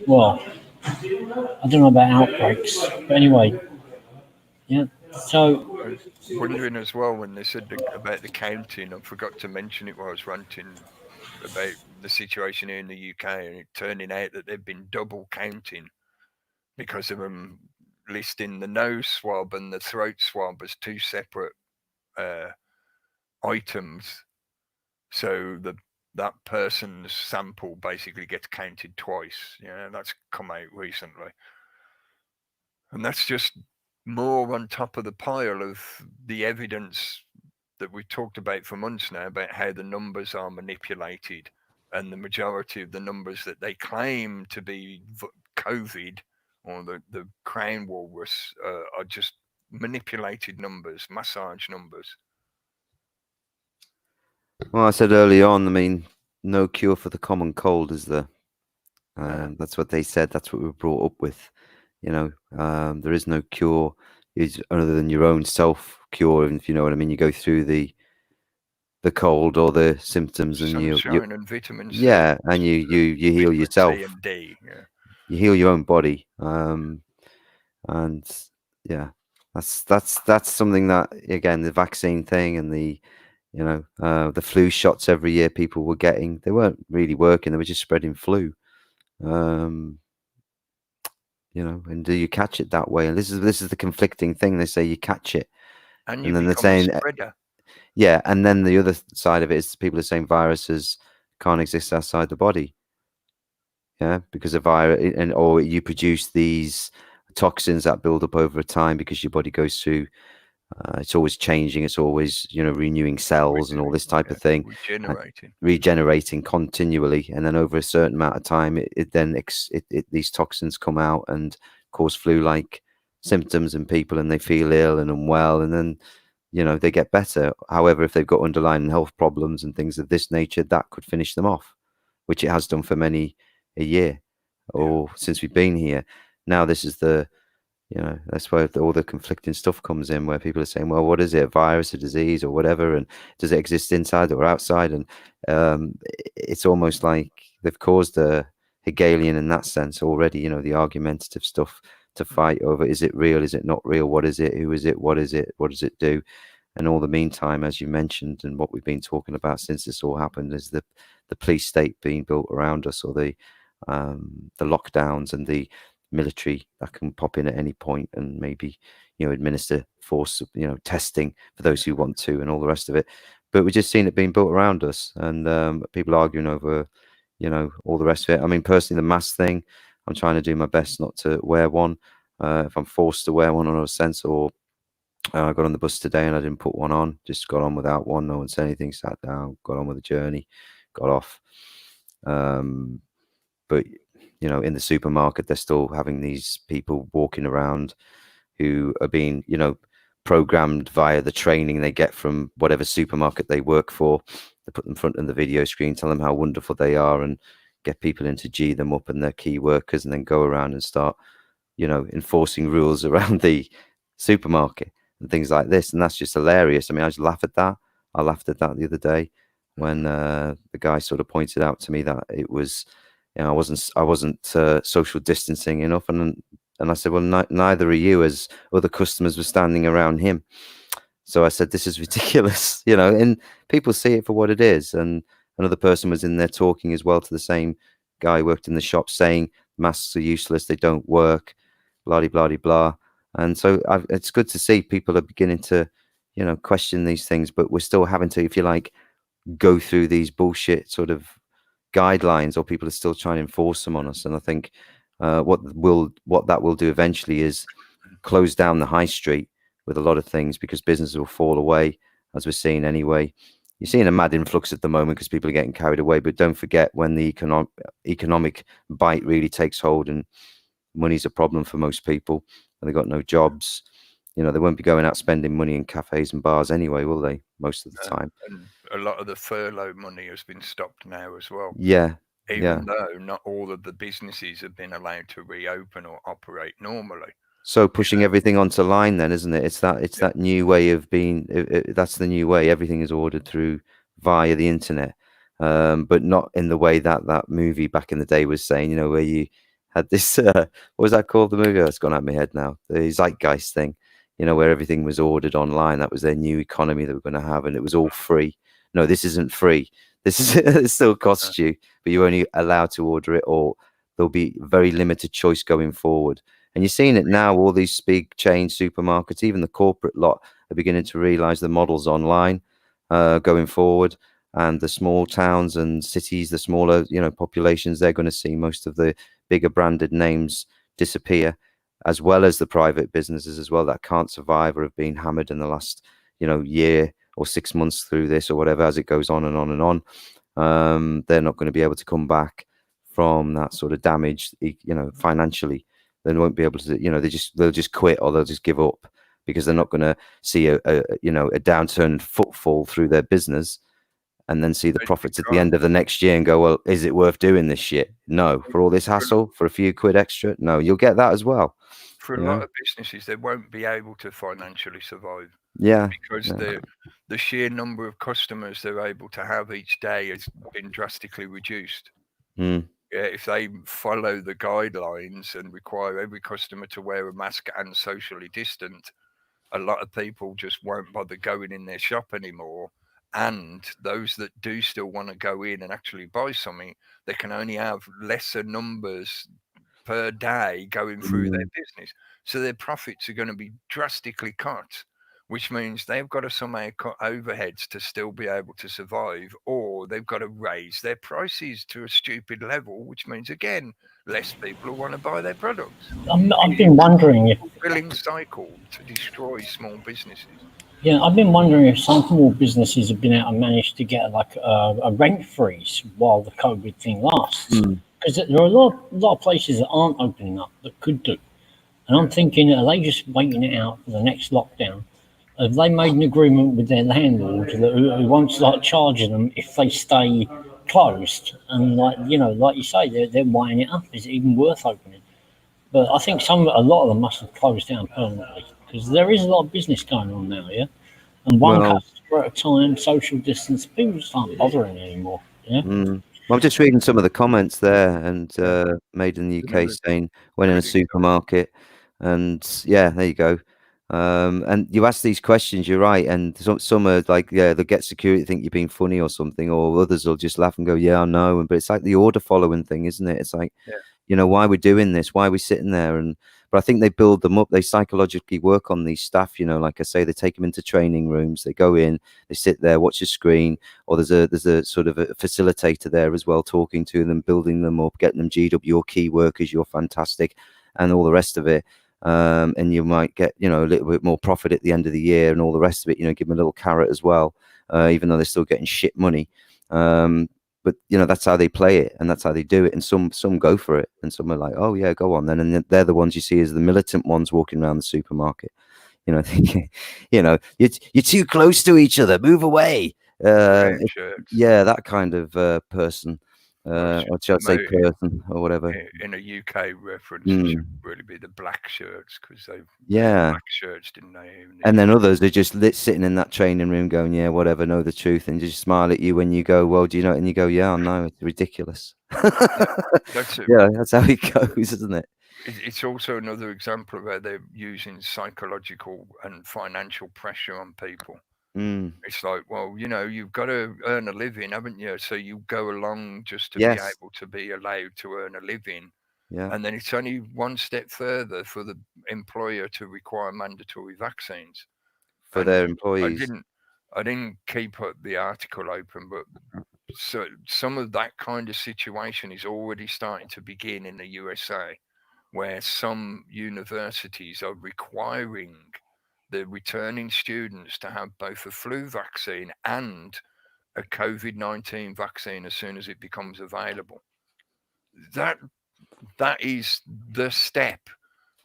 S1: Well, I don't know about outbreaks, but anyway, yeah. So
S2: I was wondering as well when they said about the counting. I forgot to mention it while I was ranting about the situation here in the UK, and it turning out that they've been double counting because of them listing the nose swab and the throat swab as two separate items. So that person's sample basically gets counted twice. Yeah, that's come out recently. And that's just more on top of the pile of the evidence that we've talked about for months now about how the numbers are manipulated, and the majority of the numbers that they claim to be COVID or the crown walrus are just manipulated numbers, massage numbers.
S4: Well, I said early on, I mean, no cure for the common cold, is there? That's what they said. That's what we were brought up with. You know, there is no cure other than your own self-cure, if you know what I mean. You go through the cold or the symptoms, and you
S2: and vitamin C.
S4: Yeah, and you heal yourself.
S2: C and D, yeah.
S4: You heal your own body, and yeah, that's something that, again, the vaccine thing and the flu shots every year people were getting, they weren't really working. They were just spreading flu. And do you catch it that way? And this is the conflicting thing. They say you catch it,
S2: and
S4: then they're saying, yeah, and then the other side of it is people are saying viruses can't exist outside the body. Yeah, because of virus, or you produce these toxins that build up over time because your body goes through. It's always changing. It's always, renewing cells and all this type of thing. Regenerating continually, and then over a certain amount of time, these toxins come out and cause flu-like symptoms in people, and they feel ill and unwell, and then they get better. However, if they've got underlying health problems and things of this nature, that could finish them off, which it has done for many a year or since we've been here. Now this is that's where all the conflicting stuff comes in, where people are saying, well, what is it, a virus, a disease, or whatever, and does it exist inside or outside? And it's almost like they've caused a Hegelian in that sense already, the argumentative stuff to fight over, is it real, is it not real, what is it, who is it, what is it, what does it do? And all the meantime, as you mentioned, and what we've been talking about since this all happened, is the police state being built around us, or the lockdowns and the military that can pop in at any point and maybe administer force, testing for those who want to, and all the rest of it. But we're just seeing it being built around us, and people arguing over all the rest of it. I mean, personally, the mask thing, I'm trying to do my best not to wear one. If I'm forced to wear one on a sense, or I got on the bus today and I didn't put one on, just got on without one, no one said anything, sat down, got on with the journey, got off. But in the supermarket, they're still having these people walking around who are being, programmed via the training they get from whatever supermarket they work for. They put them in front of the video screen, tell them how wonderful they are, and get people in to G them up and their key workers, and then go around and start, enforcing rules around the supermarket and things like this. And that's just hilarious. I mean, I just laugh at that. I laughed at that the other day when the guy sort of pointed out to me that it was, I wasn't social distancing enough, and I said, well, neither are you, as other customers were standing around him. So I said, this is ridiculous, and people see it for what it is. And another person was in there talking as well to the same guy who worked in the shop, saying masks are useless, they don't work, blah blah blah blah. And so it's good to see people are beginning to question these things, but we're still having to, if you like, go through these bullshit sort of guidelines, or people are still trying to enforce them on us. And I think what that will do eventually is close down the high street with a lot of things, because businesses will fall away, as we're seeing anyway. You're seeing a mad influx at the moment because people are getting carried away, but don't forget, when the economic bite really takes hold and money's a problem for most people and they've got no jobs, they won't be going out spending money in cafes and bars anyway, will they, most of the time?
S2: And a lot of the furlough money has been stopped now as well.
S4: Yeah.
S2: Even though not all of the businesses have been allowed to reopen or operate normally.
S4: So pushing everything onto line then, isn't it? It's that new way of being, that's the new way. Everything is ordered through via the internet, but not in the way that movie back in the day was saying, where you had this, what was that called, the movie? Oh, it's gone out of my head now. The Zeitgeist thing, where everything was ordered online. That was their new economy they were going to have, and it was all free. No, this isn't free. This is, it still costs you, but you're only allowed to order it, or there'll be very limited choice going forward. And you're seeing it now. All these big chain supermarkets, even the corporate lot, are beginning to realize the models online going forward. And the small towns and cities, the smaller, populations, they're going to see most of the bigger branded names disappear, as well as the private businesses as well that can't survive or have been hammered in the last, year or 6 months through this or whatever, as it goes on and on and on. They're not going to be able to come back from that sort of damage, financially. They won't be able to, they'll just quit, or they'll just give up, because they're not going to see a downturn footfall through their business and then see the profits at the end of the next year and go, well, is it worth doing this shit? No. For all this hassle, for a few quid extra? No. You'll get that as well.
S2: For a lot of businesses, they won't be able to financially survive.
S4: Yeah.
S2: Because the sheer number of customers they're able to have each day has been drastically reduced.
S4: Mm.
S2: Yeah, if they follow the guidelines and require every customer to wear a mask and socially distant, a lot of people just won't bother going in their shop anymore. And those that do still want to go in and actually buy something, they can only have lesser numbers per day going through their business. So their profits are going to be drastically cut, which means they've got to somehow cut overheads to still be able to survive, or they've got to raise their prices to a stupid level, which means, again, less people will want to buy their products.
S1: I've been wondering if
S2: filling cycle to destroy small businesses.
S1: Yeah, I've been wondering if some small businesses have been able to manage to get like a rent freeze while the COVID thing lasts. Because there are a lot of places that aren't opening up that could do. And I'm thinking, are they just waiting it out for the next lockdown? Have they made an agreement with their landlord who won't start charging them if they stay closed? And like you say, they're weighing it up. Is it even worth opening? But I think a lot of them must have closed down permanently, because there is a lot of business going on now, yeah? And one customer at a time, social distance, people just aren't bothering anymore, yeah?
S4: Well, I'm just reading some of the comments there, and Made in the UK saying, went in a supermarket, and there you go. And you ask these questions, you're right, and some are like, they'll get security, think you're being funny or something, or others will just laugh and go, yeah, I know. But it's like the order following thing, isn't it? It's like, why we're doing this, why we're sitting there. But I think they build them up, they psychologically work on these staff, like I say, they take them into training rooms, they go in, they sit there, watch a screen, or there's a sort of a facilitator there as well, talking to them, building them up, getting them G'd up, you're key workers, you're fantastic, and all the rest of it. And you might get, a little bit more profit at the end of the year and all the rest of it, give them a little carrot as well, even though they're still getting shit money. But that's how they play it, and that's how they do it. And some go for it, and some are like, oh yeah, go on then. And they're the ones you see as the militant ones walking around the supermarket, thinking, you're too close to each other, move away. That kind of person. Or shall I say person or whatever.
S2: In a UK reference, it should really be the black shirts, because they black shirts, didn't they?
S4: And then others are just sitting in that training room going, yeah, whatever, know the truth, and just smile at you when you go, well, do you know? And you go, yeah, I know, it's ridiculous.
S2: That's it.
S4: Yeah, that's how it goes, isn't it?
S2: It's also another example of where they're using psychological and financial pressure on people. It's like, well, you've got to earn a living, haven't you? So you go along just to be able to be allowed to earn a living.
S4: Yeah.
S2: And then it's only one step further for the employer to require mandatory vaccines
S4: for their employees.
S2: I didn't keep the article open, but so some of that kind of situation is already starting to begin in the USA, where some universities are requiring the returning students to have both a flu vaccine and a COVID-19 vaccine as soon as it becomes available. That is the step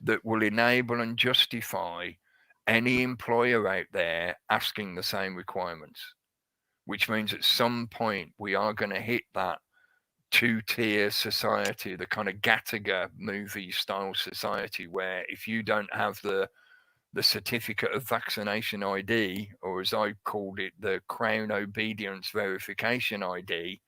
S2: that will enable and justify any employer out there asking the same requirements, which means at some point we are going to hit that two-tier society, the kind of Gattaca movie style society, where if you don't have the certificate of vaccination ID, or as I called it, the Crown Obedience Verification ID,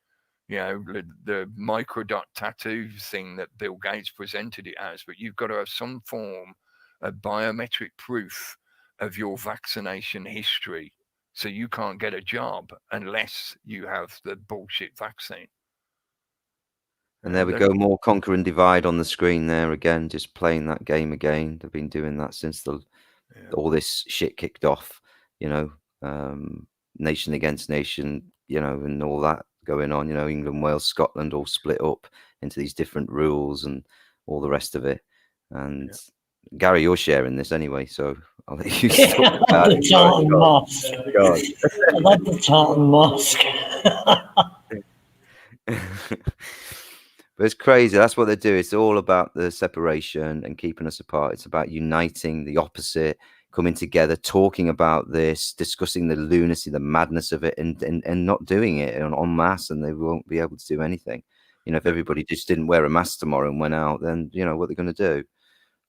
S2: the microdot tattoo thing that Bill Gates presented it as, but you've got to have some form of biometric proof of your vaccination history. So you can't get a job unless you have the bullshit vaccine.
S4: And there we go, more conquer and divide on the screen there again, just playing that game again. They've been doing that since all this shit kicked off, you know, nation against nation, you know, and all that going on, you know, England, Wales, Scotland all split up into these different rules and all the rest of it. And Gary, you're sharing this anyway, so I'll let you talk about
S1: the Tartan Mosque. I love the Tartan Mosque.
S4: But it's crazy. That's what they do. It's all about the separation and keeping us apart. It's about uniting the opposite, coming together, talking about this, discussing the lunacy, the madness of it, and not doing it en masse, and they won't be able to do anything. You know, if everybody just didn't wear a mask tomorrow and went out, then, you know, what they're going to do.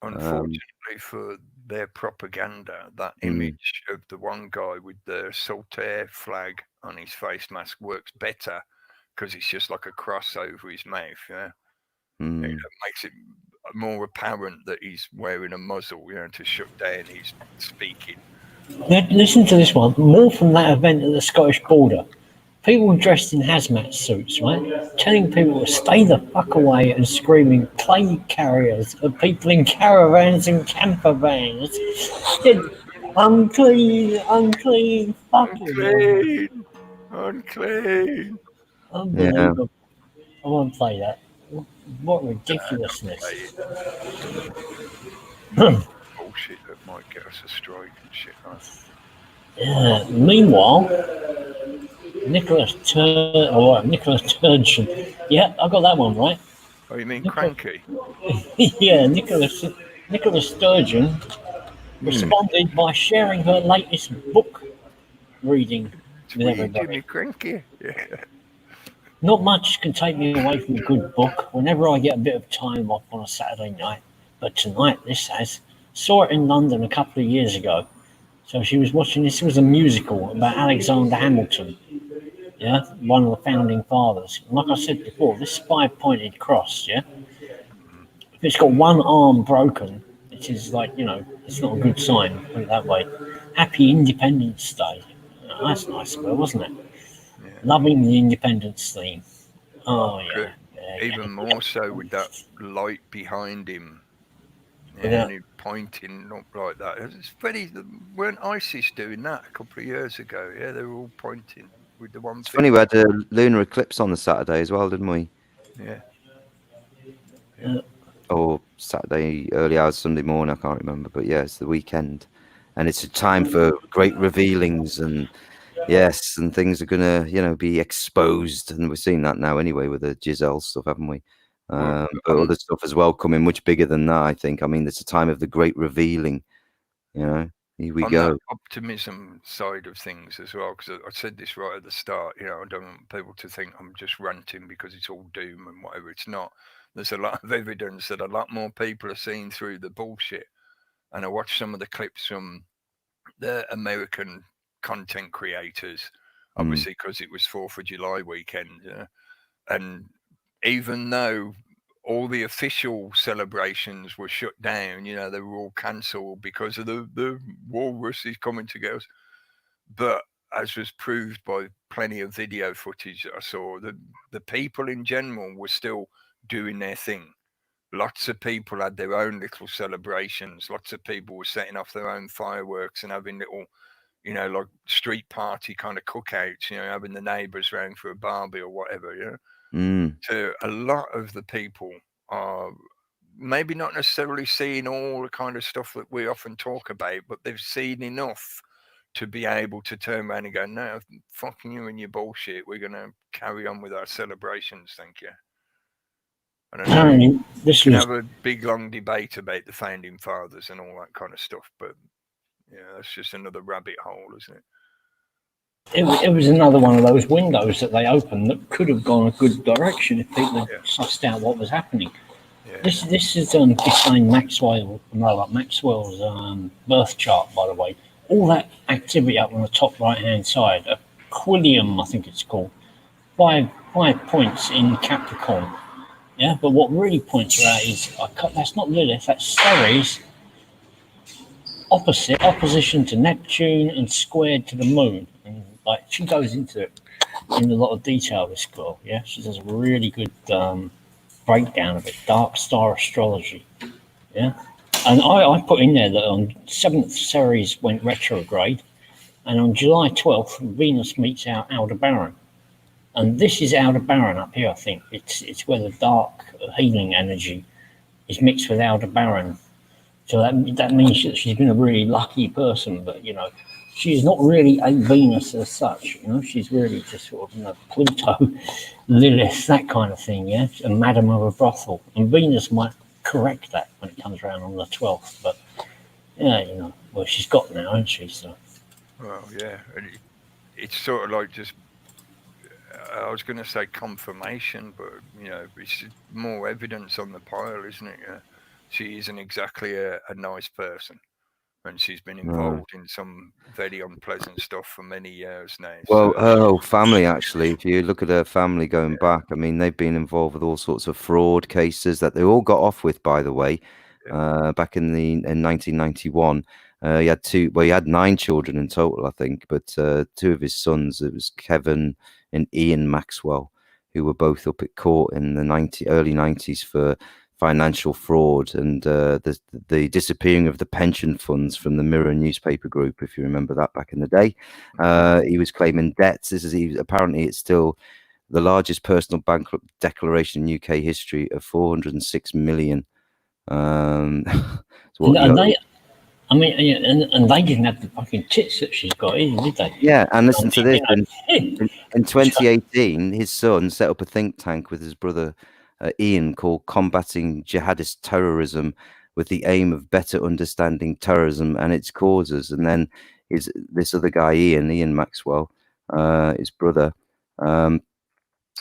S2: Unfortunately for their propaganda, that image of the one guy with the Saltaire flag on his face mask works better because it's just like a cross over his mouth. Yeah, it makes it more apparent that he's wearing a muzzle, you know, to shut down his speaking.
S1: Listen to this one. More from that event at the Scottish border. People dressed in hazmat suits, right? Telling people to stay the fuck away and screaming plague carriers of people in caravans and camper vans. Unclean, unclean, fucking
S2: Unclean.
S1: Unbelievable. I won't play that. What ridiculousness.
S2: Bullshit that might get us a strike and shit like that.
S1: Yeah. Meanwhile, Nicholas Sturgeon. Yeah, I got that one right.
S2: Oh, you mean Cranky?
S1: Yeah, Nicholas Sturgeon responded by sharing her latest book reading with everybody.
S2: Jimmy Cranky. Yeah.
S1: Not much can take me away from a good book whenever I get a bit of time off on a Saturday night. But tonight this has. Saw it in London a couple of years ago. So she was watching this. It was a musical about Alexander Hamilton. Yeah, one of the founding fathers. And like I said before, this 5-pointed cross, yeah, if it's got one arm broken, it is like, you know, it's not a good sign, put it that way. Happy Independence Day. Oh, that's nice, wasn't it? Yeah. Loving the Independence theme. Oh, yeah.
S2: Even more so with that light behind him. Yeah, and pointing up like that. It's very, weren't ISIS doing that a couple of years ago? Yeah, they were all pointing with the one.
S4: It's funny, we had a lunar eclipse on the Saturday as well, didn't we?
S2: Yeah.
S4: Or Saturday, early hours, Sunday morning, I can't remember. But yeah, it's the weekend. And it's a time for great revealings and yes, and things are going to, you know, be exposed. And we're seeing that now anyway with the Giselle stuff, haven't we? But other stuff as well coming much bigger than that, I think. I mean, it's a time of the great revealing, you know. Here we go.
S2: That optimism side of things as well, because I said this right at the start, you know, I don't want people to think I'm just ranting because it's all doom and whatever. It's not. There's a lot of evidence that a lot more people are seeing through the bullshit. And I watched some of the clips from the American content creators, obviously because it was 4th of July weekend, and even though all the official celebrations were shut down, you know, they were all cancelled because of the walrus is coming to girls. But as was proved by plenty of video footage that I saw, the people in general were still doing their thing. Lots of people had their own little celebrations. Lots of people were setting off their own fireworks and having little, you know, like street party kind of cookouts, you know, having the neighbours round for a barbie or whatever, you know. So a lot of the people are maybe not necessarily seeing all the kind of stuff that we often talk about, but they've seen enough to be able to turn around and go, no, fucking you and your bullshit. We're going to carry on with our celebrations. Thank you. And this can have a big, long debate about the founding fathers and all that kind of stuff. But yeah, that's just another rabbit hole, isn't it?
S1: It was another one of those windows that they opened that could have gone a good direction if people had sussed out what was happening. This is Ghislaine Maxwell's birth chart, by the way. All that activity up on the top right-hand side, a quillium, I think it's called, 5 points in Capricorn. Yeah, but what really points her out is that's not Lilith, that's Ceres. Opposition to Neptune and squared to the moon. And like she goes into it in a lot of detail, this girl. Yeah, she does a really good breakdown of it, dark star astrology. Yeah. And I put in there that on 7th Ceres went retrograde, and on July 12th, Venus meets our Aldebaran. And this is Aldebaran up here, I think. It's where the dark healing energy is mixed with Aldebaran. So that means that she's been a really lucky person, but you know, she's not really a Venus as such. You know, she's really just sort of, you know, Pluto, Lilith, that kind of thing. Yeah, a madam of a brothel, and Venus might correct that when it comes around on the 12th. But yeah, you know, well, she's got now, hasn't she? So.
S2: Well, yeah, and it's sort of like just. I was going to say confirmation, but you know, it's more evidence on the pile, isn't it? Yeah. She isn't exactly a nice person, and she's been involved in some very unpleasant stuff for many years now.
S4: Well,
S2: So,
S4: her whole family, actually, if you look at her family going back, I mean, they've been involved with all sorts of fraud cases that they all got off with, by the way, back in 1991. He had he had 9 children in total, I think, but 2 of his sons, it was Kevin and Ian Maxwell, who were both up at court in the early 90s for financial fraud and the disappearing of the pension funds from the Mirror newspaper group, if you remember that back in the day. He was claiming debts. Apparently it's still the largest personal bankrupt declaration in UK history of 406 million.
S1: And they didn't have the fucking tits that she's got either, did they?
S4: Yeah, and listen to this. In 2018, his son set up a think tank with his brother Ian called Combating Jihadist Terrorism, with the aim of better understanding terrorism and its causes. And then this other guy, Ian Maxwell, his brother,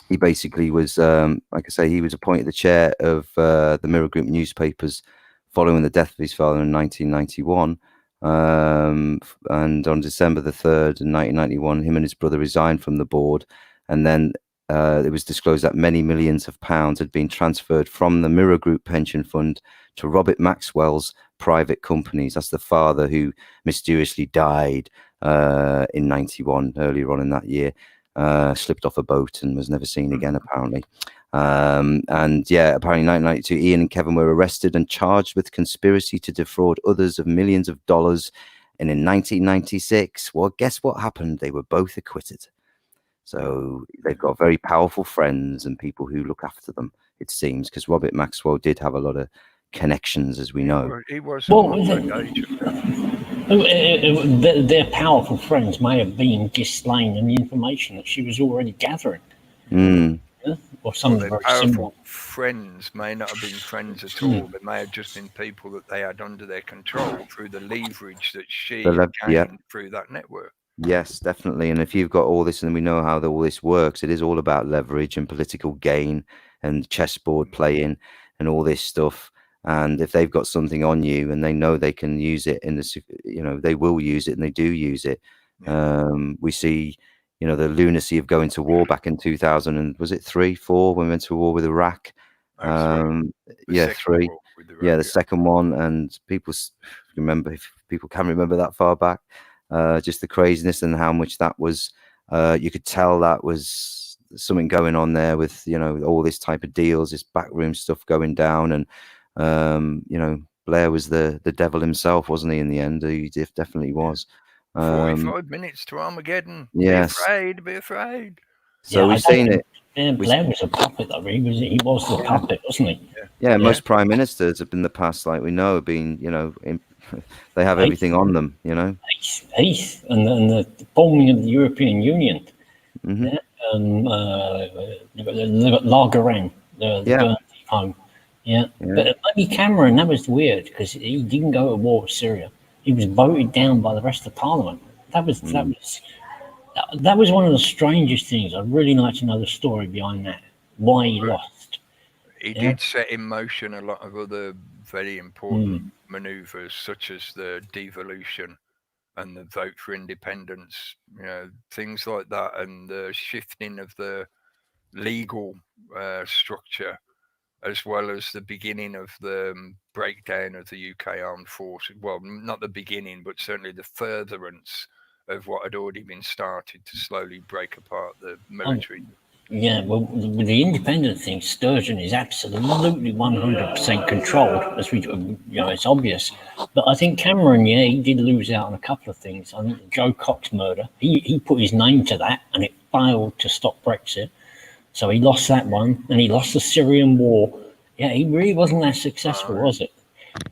S4: he basically was, like I say, he was appointed the chair of the Mirror Group newspapers following the death of his father in 1991. And on December the 3rd in 1991, him and his brother resigned from the board. And then it was disclosed that many millions of pounds had been transferred from the Mirror Group pension fund to Robert Maxwell's private companies. That's the father who mysteriously died in 91, earlier on in that year. Slipped off a boat and was never seen again, apparently. And yeah, apparently in 1992, Ian and Kevin were arrested and charged with conspiracy to defraud others of millions of dollars. And in 1996, well, guess what happened? They were both acquitted. So they've got very powerful friends and people who look after them, it seems, because Robert Maxwell did have a lot of connections, as we know.
S2: He was.
S1: Their powerful friends may have been Ghislaine and the information that she was already gathering. Yeah? Or some very
S2: powerful friends may not have been friends at all. They may have just been people that they had under their control through the leverage that she gained through that network.
S4: Yes, definitely. And if you've got all this, and we know how all this works, it is all about leverage and political gain and chessboard playing and all this stuff. And if they've got something on you and they know they can use it in this, you know, they will use it, and they do use it. We see, you know, the lunacy of going to war back in 2000, and was it 3, 4 when we went to war with Iraq? Yeah, 3. Yeah, the second one. And people remember, if people can remember that far back, just the craziness and how much that was. You could tell that was something going on there with, you know, all this type of deals, this backroom stuff going down. And you know, Blair was the devil himself, wasn't he? In the end, he definitely was.
S2: 45 minutes to Armageddon.
S4: Yes.
S2: Be afraid.
S4: So we've seen it.
S1: Blair was a puppet, though. He was the puppet, wasn't he?
S4: Yeah, most prime ministers have been the past, like we know, been, you know, they have everything on them, you know.
S1: Peace, and the forming of the European Union. Lagerang, the Guernsey home. Yeah. But maybe Cameron, that was weird, because he didn't go to war with Syria. He was voted down by the rest of Parliament. That was one of the strangest things. I'd really like to know the story behind that. Why he lost.
S2: He did set in motion a lot of other very important manoeuvres, such as the devolution and the vote for independence, you know, things like that, and the shifting of the legal structure, as well as the beginning of the breakdown of the UK armed forces. Well, not the beginning, but certainly the furtherance of what had already been started to slowly break apart the military.
S1: Yeah, well, with the independent thing, Sturgeon is absolutely 100% controlled, as we, it's obvious. But I think Cameron, yeah, he did lose out on a couple of things. I think the Joe Cox murder, he put his name to that, and it failed to stop Brexit. So he lost that one, and he lost the Syrian war. Yeah, he really wasn't that successful, was it?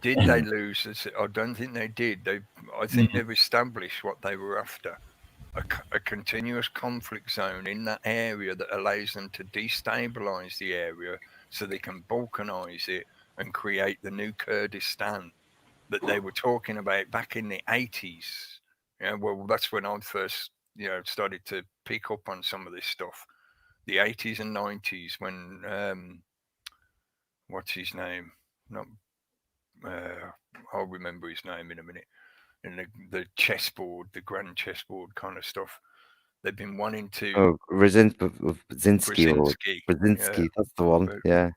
S2: Did they lose? I don't think they did. I think they've established what they were after. A continuous conflict zone in that area that allows them to destabilize the area so they can balkanize it and create the new Kurdistan that they were talking about back in the 80s. Yeah, well, that's when I first, started to pick up on some of this stuff. The 80s and 90s when, what's his name? Not, I'll remember his name in a minute. In the chessboard, the grand chessboard kind of stuff. They've been wanting to.
S4: Oh, Brzezinski or
S2: Brzezinski.
S4: Brzezinski, that's the one. Yeah.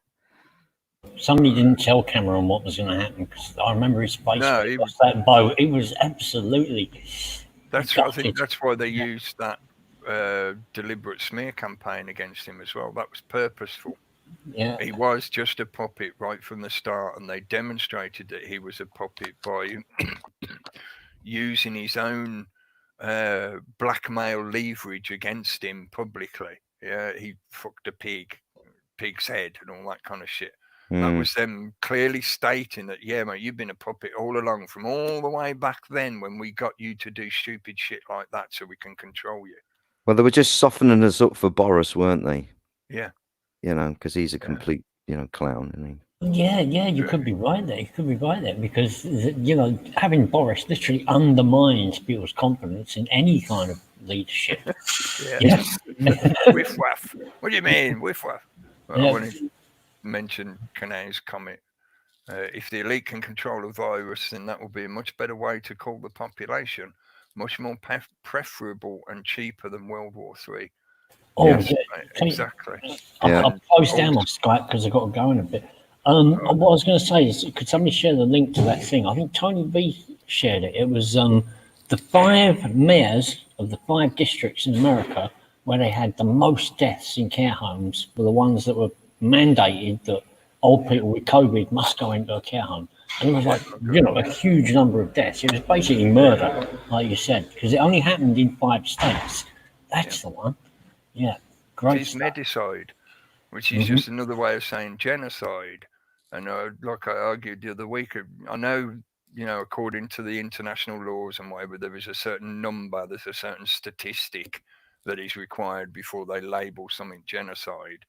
S1: Somebody didn't tell Cameron what was going to happen, because I remember his face.
S2: No,
S1: when he lost that bow. It was absolutely.
S2: I think that's why they used that deliberate smear campaign against him as well. That was purposeful.
S1: Yeah.
S2: He was just a puppet right from the start, and they demonstrated that he was a puppet by using his own blackmail leverage against him publicly. Yeah, he fucked a pig's head and all that kind of shit. That was them clearly stating that, yeah, mate, you've been a puppet all along, from all the way back then when we got you to do stupid shit like that so we can control you.
S4: Well, they were just softening us up for Boris, weren't they?
S2: Yeah.
S4: Because he's a complete, clown, isn't he?
S1: Yeah, you could be right there. You could be right there, because having Boris literally undermines people's confidence in any kind of leadership.
S2: Yeah. Whiff waff. What do you mean, whiff waff? Well, I want to mention Kanay's comment. If the elite can control a virus, then that will be a much better way to cool the population, much more preferable and cheaper than World War III.
S1: Oh,
S2: yes, exactly.
S1: I've closed down my Skype because I've got to go in a bit. What I was going to say is, could somebody share the link to that thing? I think Tony B shared it. It was the 5 mayors of the 5 districts in America where they had the most deaths in care homes were the ones that were mandated that old people with COVID must go into a care home. And it was like, a huge number of deaths. It was basically murder, like you said, because it only happened in 5 states. That's the one. Yeah, great.
S2: It's medicide, which is just another way of saying genocide. And like I argued the other week, I know, according to the international laws and whatever, there is a certain number, there's a certain statistic that is required before they label something genocide.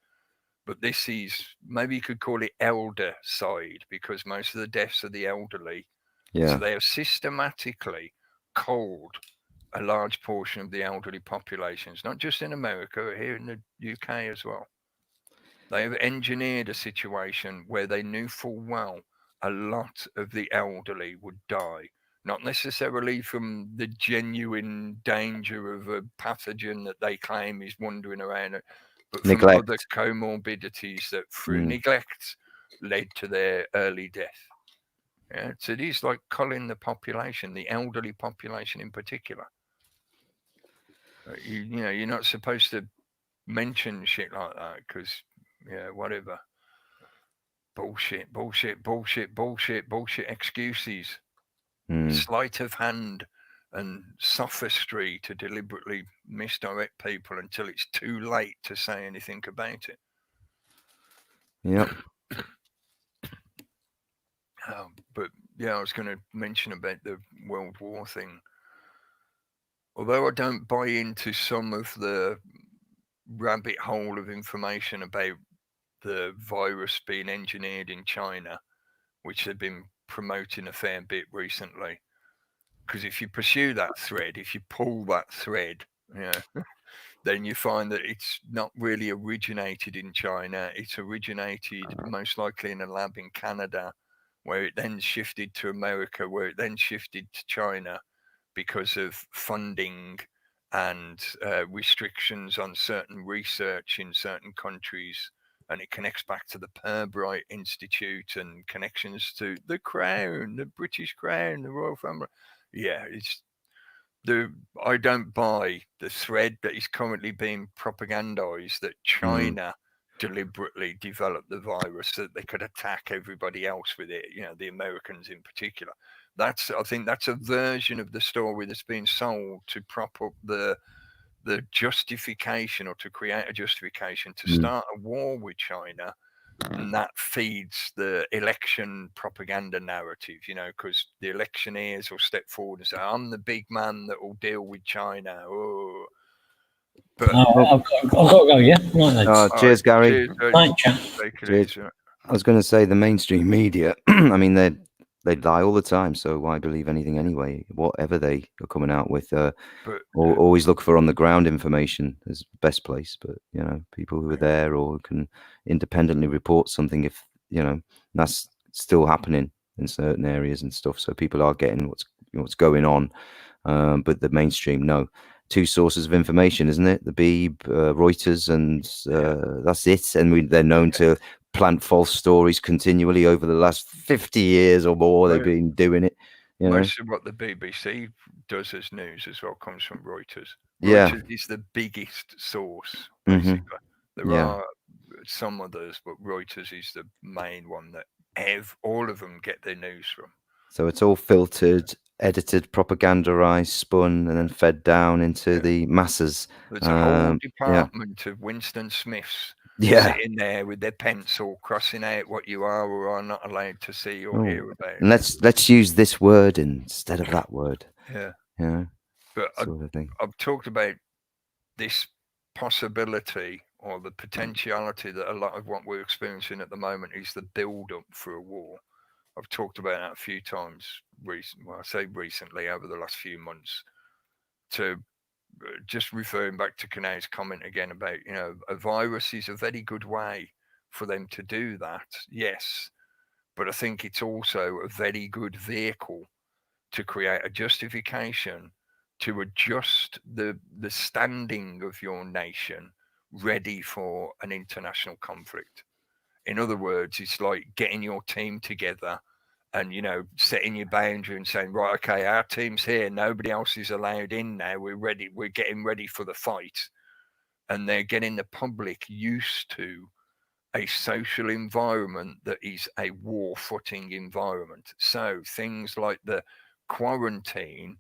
S2: But this is, maybe you could call it eldercide, because most of the deaths are the elderly.
S4: Yeah.
S2: So they have systematically culled a large portion of the elderly populations, not just in America, here in the UK as well. They have engineered a situation where they knew full well a lot of the elderly would die, not necessarily from the genuine danger of a pathogen that they claim is wandering around, but from other comorbidities that through neglect led to their early death. Yeah, so it is like culling the population, the elderly population in particular. You're not supposed to mention shit like that because, whatever. Bullshit excuses. Sleight of hand and sophistry to deliberately misdirect people until it's too late to say anything about it.
S4: Yep.
S2: But yeah, I was going to mention about the World War thing. Although I don't buy into some of the rabbit hole of information about the virus being engineered in China, which they've been promoting a fair bit recently. Because if you pursue that thread, if you pull that thread, then you find that it's not really originated in China. It's originated most likely in a lab in Canada, where it then shifted to America, where it then shifted to China because of funding and restrictions on certain research in certain countries. And it connects back to the Pirbright Institute and connections to the Crown, the British Crown, the Royal Family. Yeah, I don't buy the thread that is currently being propagandized that China deliberately developed the virus so that they could attack everybody else with it, the Americans in particular. I think that's a version of the story that's been sold to prop up the justification, or to create a justification to start a war with China. And that feeds the election propaganda narrative, because the electioneers will step forward and say, I'm the big man that will deal with China. Oh. But
S1: I've got to go, yeah? Right, lads.
S4: Cheers, Gary.
S2: Cheers,
S1: Night, chap.
S2: take it
S4: Cheers.
S2: easy.
S4: I was going to say the mainstream media, I mean, they lie all the time, so why believe anything anyway? Whatever they are coming out with, always look for on the ground information as the best place. But people who are there or can independently report something, if that's still happening in certain areas and stuff. So people are getting what's going on, but the mainstream, no. Two sources of information, isn't it? The Beeb, Reuters, and that's it. And they're known to plant false stories continually over the last 50 years or more. They've been doing it.
S2: Most of what the BBC does as news as well comes from Reuters.
S4: Yeah.
S2: Reuters is the biggest source, basically. There are some others, but Reuters is the main one that all of them get their news from.
S4: So it's all filtered, edited, propagandized, spun, and then fed down into the masses.
S2: There's a whole department of Winston Smiths sitting there with their pencil, crossing out what you are or are not allowed to see or hear about.
S4: And let's use this word instead of that word.
S2: Yeah. But
S4: sort of thing.
S2: I've talked about this possibility or the potentiality that a lot of what we're experiencing at the moment is the build-up for a war. I've talked about that a few times recently over the last few months. To just referring back to Kanau's comment again about, a virus is a very good way for them to do that, yes. But I think it's also a very good vehicle to create a justification to adjust the standing of your nation ready for an international conflict. In other words, it's like getting your team together and, setting your boundary and saying, right, okay, our team's here. Nobody else is allowed in now. We're ready. We're getting ready for the fight. And they're getting the public used to a social environment that is a war footing environment. So things like the quarantine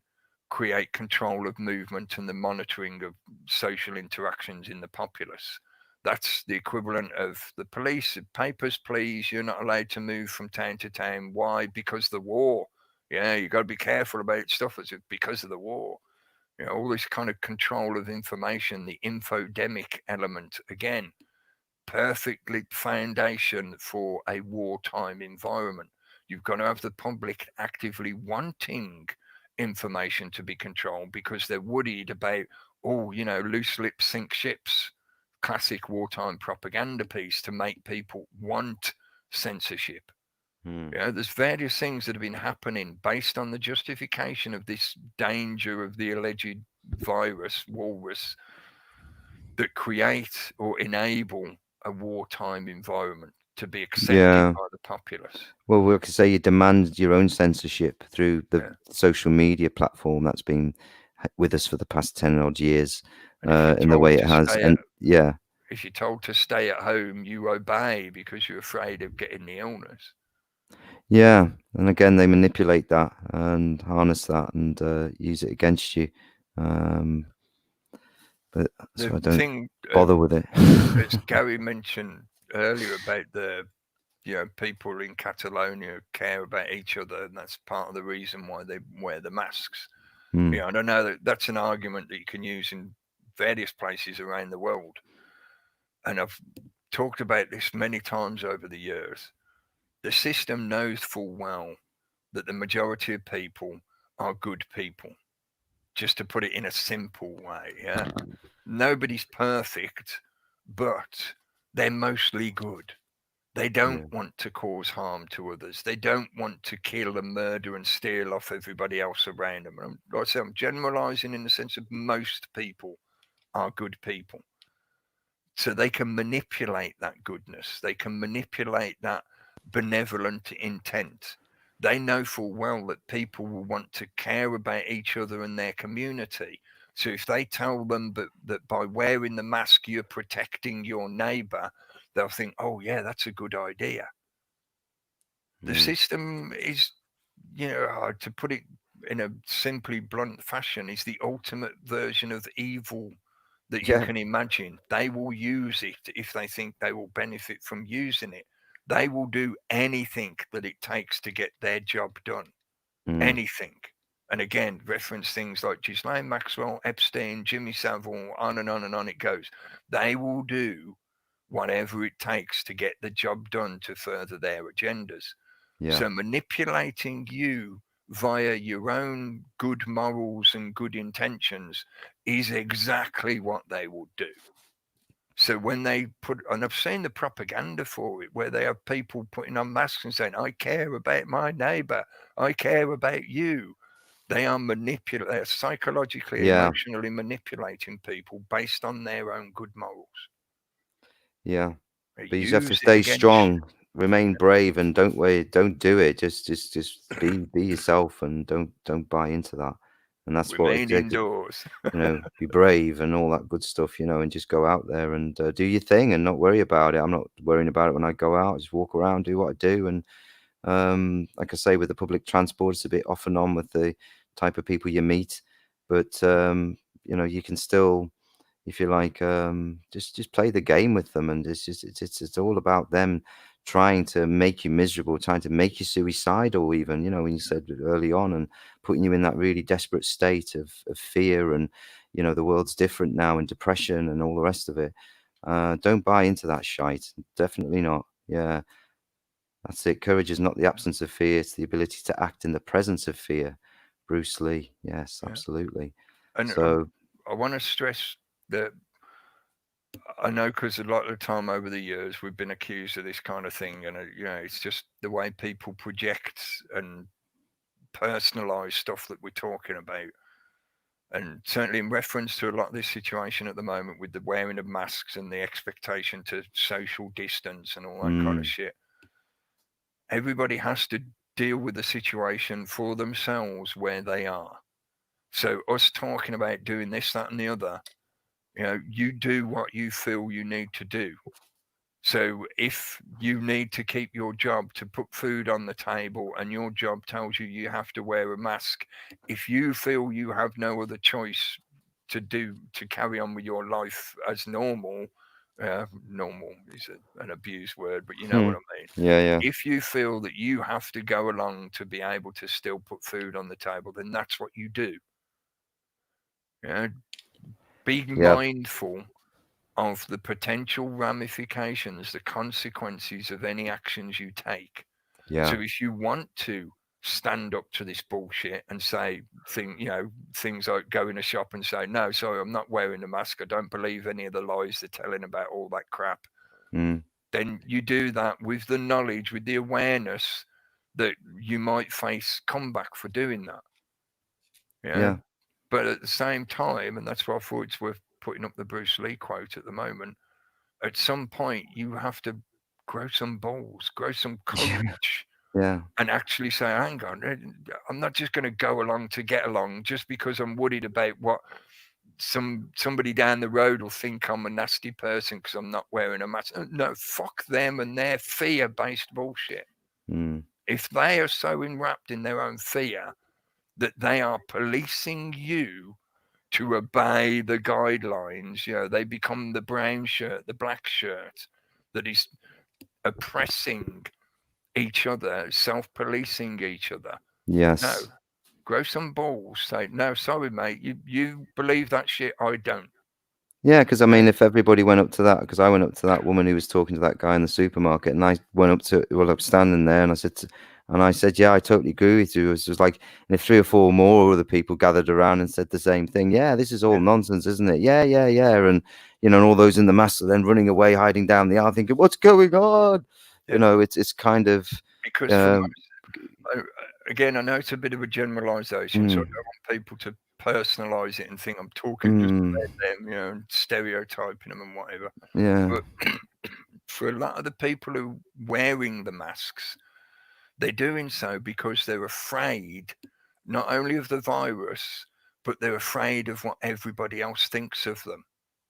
S2: create control of movement and the monitoring of social interactions in the populace. That's the equivalent of the police. Papers, please. You're not allowed to move from town to town. Why? Because the war. Yeah, you got to be careful about stuff because of the war. All this kind of control of information, the infodemic element, again, perfectly foundation for a wartime environment. You've got to have the public actively wanting information to be controlled because they're worried about, loose lips sink ships. Classic wartime propaganda piece to make people want censorship. There's various things that have been happening based on the justification of this danger of the alleged virus, walrus, that create or enable a wartime environment to be accepted by the populace.
S4: Well, we could say you demand your own censorship through the social media platform that's been with us for the past 10 odd years. In the way it has,
S2: if you're told to stay at home, you obey because you're afraid of getting the illness.
S4: And again, they manipulate that and harness that and use it against you. But so I don't bother with it.
S2: As Gary mentioned earlier about the people in Catalonia care about each other, and that's part of the reason why they wear the masks. I don't know that's an argument that you can use in various places around the world. And I've talked about this many times over the years. The system knows full well that the majority of people are good people. Just to put it in a simple way, nobody's perfect, but they're mostly good. They don't want to cause harm to others. They don't want to kill and murder and steal off everybody else around them. And like I say, I'm generalizing in the sense of most people are good people. So they can manipulate that goodness. They can manipulate that benevolent intent. they know full well that people will want to care about each other and their community. So if they tell them that by wearing the mask you're protecting your neighbor, they'll think, oh yeah, that's a good idea. The system is, to put it in a simply blunt fashion, is the ultimate version of evil that you can imagine. They will use it if they think they will benefit from using it. They will do anything that it takes to get their job done. Anything. And again, reference things like Ghislaine Maxwell, Epstein, Jimmy Savile, on and on and on it goes. They will do whatever it takes to get the job done to further their agendas. So manipulating you via your own good morals and good intentions is exactly what they will do. So when they and I've seen the propaganda for it, where they have people putting on masks and saying, I care about my neighbor, I care about you. They are they're psychologically, emotionally manipulating people based on their own good morals.
S4: Yeah. But you have to stay strong, remain brave, and don't do it. Just be yourself, and don't buy into that. And that's
S2: remain indoors.
S4: Be brave and all that good stuff, and just go out there and do your thing and not worry about it. I'm not worrying about it when I go out. Just walk around, do what I do, and like I say, with the public transport, it's a bit off and on with the type of people you meet, but you can still, if you like, just play the game with them, and it's all about them trying to make you miserable, trying to make you suicidal, even, when you said early on, and putting you in that really desperate state of fear, and the world's different now, and depression and all the rest of it. Don't buy into that shite. Definitely not. Yeah, that's it. Courage is not the absence of fear, it's the ability to act in the presence of fear. Bruce Lee. Yes, absolutely.
S2: And
S4: so
S2: I want to stress that I know, because a lot of the time over the years we've been accused of this kind of thing, and it's just the way people project and personalize stuff that we're talking about. And certainly in reference to a lot of this situation at the moment with the wearing of masks and the expectation to social distance and all that kind of shit, everybody has to deal with the situation for themselves where they are. So us talking about doing this, that, and the other, you do what you feel you need to do. So if you need to keep your job to put food on the table, and your job tells you you have to wear a mask, if you feel you have no other choice to carry on with your life as normal, normal is an abused word, but you know what I mean.
S4: Yeah.
S2: If you feel that you have to go along to be able to still put food on the table, then that's what you do. Be mindful of the potential ramifications, the consequences of any actions you take. So if you want to stand up to this bullshit and say things like go in a shop and say, no, sorry, I'm not wearing a mask, I don't believe any of the lies they're telling about all that crap, then you do that with the knowledge, with the awareness that you might face comeback for doing that.
S4: Yeah.
S2: But at the same time, and that's why I thought it's worth putting up the Bruce Lee quote at the moment, at some point you have to grow some balls, grow some courage, and actually say, hang on, I'm not just going to go along to get along just because I'm worried about what somebody down the road will think I'm a nasty person because I'm not wearing a mask. No, fuck them and their fear-based bullshit. If they are so enwrapped in their own fear that they are policing you to obey the guidelines, they become the brown shirt, the black shirt that is oppressing each other, self-policing each other.
S4: Yes.
S2: No, grow some balls. Say, no, sorry, mate, you believe that shit, I don't.
S4: Yeah, because I mean, if everybody went up to that, because I went up to that woman who was talking to that guy in the supermarket, and I went up to, well, I was standing there, and I said, yeah, I totally agree with you. It was like, and if 3 or 4 more other people gathered around and said the same thing, yeah, this is all nonsense, isn't it? Yeah, and and all those in the masks are then running away, hiding down the aisle, thinking, what's going on? It's kind of
S2: because again, I know it's a bit of a generalization, so I don't want people to personalize it and think I'm talking just about them, stereotyping them and whatever.
S4: Yeah.
S2: But for a lot of the people who are wearing the masks, They're doing so because they're afraid not only of the virus, but they're afraid of what everybody else thinks of them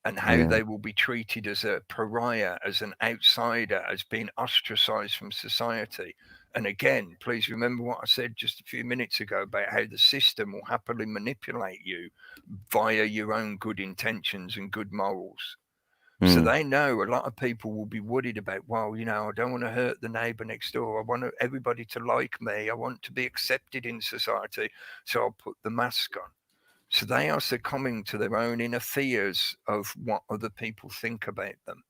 S2: and how
S4: Yeah.
S2: they will be treated as a pariah, as an outsider, as being ostracized from society. And again, please remember what I said just a few minutes ago about how the system will happily manipulate you via your own good intentions and good morals. So
S4: Mm.
S2: they know a lot of people will be worried about, well, I don't want to hurt the neighbor next door. I want everybody to like me. I want to be accepted in society. So I'll put the mask on. So they are succumbing to their own inner fears of what other people think about them.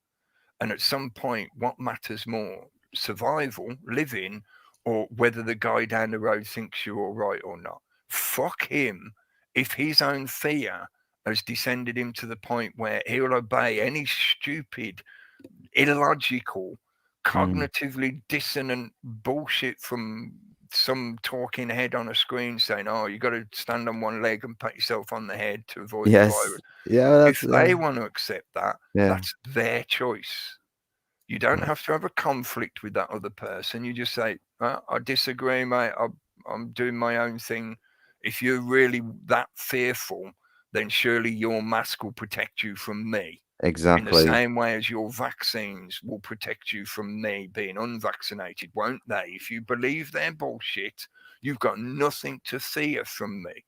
S2: And at some point, what matters more, survival, living, or whether the guy down the road thinks you're all right or not? Fuck him if his own fear has descended him to the point where he'll obey any stupid, illogical, cognitively dissonant bullshit from some talking head on a screen saying, oh, you got to stand on one leg and pat yourself on the head to avoid the
S4: Yes.
S2: virus.
S4: Yeah.
S2: If they want to accept that,
S4: Yeah.
S2: that's their choice. You don't have to have a conflict with that other person. You just say, I disagree, mate. I'm doing my own thing. If you're really that fearful, then surely your mask will protect you from me. In the
S4: Exactly.
S2: same way as your vaccines will protect you from me being unvaccinated, won't they? If you believe their bullshit, you've got nothing to fear from me.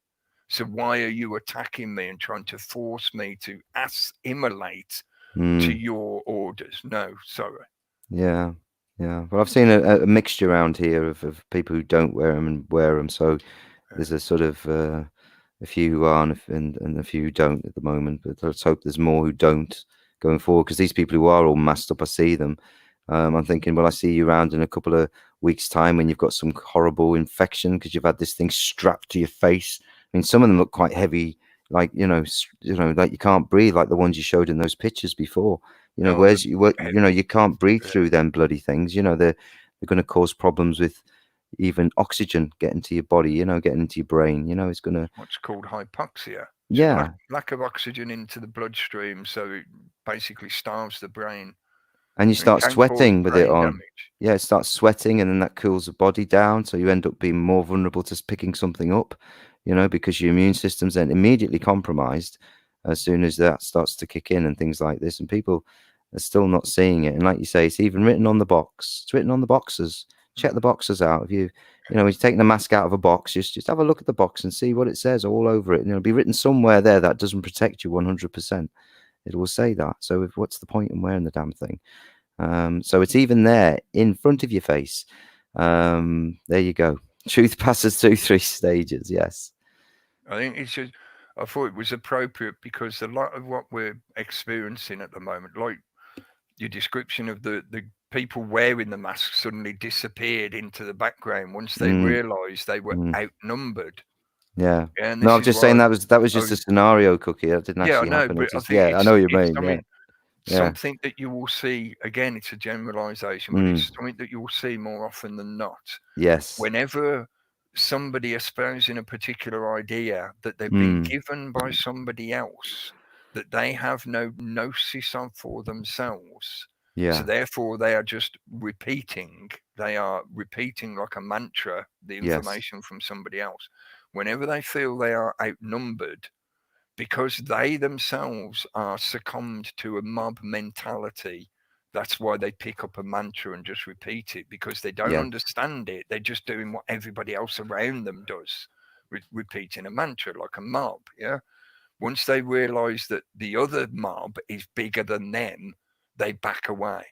S2: So why are you attacking me and trying to force me to assimilate to
S4: Mm.
S2: your orders? No, sorry.
S4: Yeah. Yeah. Well, I've seen a mixture around here of people who don't wear them and wear them. So there's a sort of a few who are and a few who don't at the moment. But let's hope there's more who don't going forward, because these people who are all masked up, I see them. I'm thinking, well, I see you around in a couple of weeks' time when you've got some horrible infection because you've had this thing strapped to your face. I mean, some of them look quite heavy, like like you can't breathe, like the ones you showed in those pictures before.
S2: No,
S4: You can't breathe through them bloody things. They're going to cause problems with even oxygen getting to your body, getting into your brain. It's going to.
S2: what's called hypoxia.
S4: Yeah.
S2: Lack of oxygen into the bloodstream, so it basically starves the brain.
S4: And you start
S2: can cause
S4: sweating with it
S2: brain
S4: on.
S2: damage.
S4: Yeah, it starts sweating, and then that cools the body down. So you end up being more vulnerable to picking something up, because your immune system's then immediately compromised as soon as that starts to kick in and things like this. And people are still not seeing it. And like you say, it's even written on the box. It's written on the boxes. Check the boxes out. If when you're taking the mask out of a box, just have a look at the box and see what it says all over it. And it'll be written somewhere there that doesn't protect you 100%. It will say that. So what's the point in wearing the damn thing? So it's even there in front of your face. There you go. Truth passes through 3 stages. Yes.
S2: I think I thought it was appropriate because a lot of what we're experiencing at the moment, like your description of the people wearing the mask suddenly disappeared into the background once they realized they were outnumbered.
S4: Yeah.
S2: And
S4: No, I'm just saying that was just a scenario, Cookie. That didn't actually happen.
S2: But I think
S4: I know what you mean.
S2: Something that you will see, again, it's a generalization, but it's something that you will see more often than not.
S4: Yes.
S2: Whenever somebody espousing a particular idea that they've been given by somebody else that they have no gnosis on for themselves.
S4: Yeah.
S2: So therefore they are just repeating. They are repeating like a mantra the information from somebody else. Whenever they feel they are outnumbered, because they themselves are succumbed to a mob mentality, that's why they pick up a mantra and just repeat it, because they don't understand it. They're just doing what everybody else around them does, repeating a mantra like a mob. Yeah. Once they realize that the other mob is bigger than them, they back away,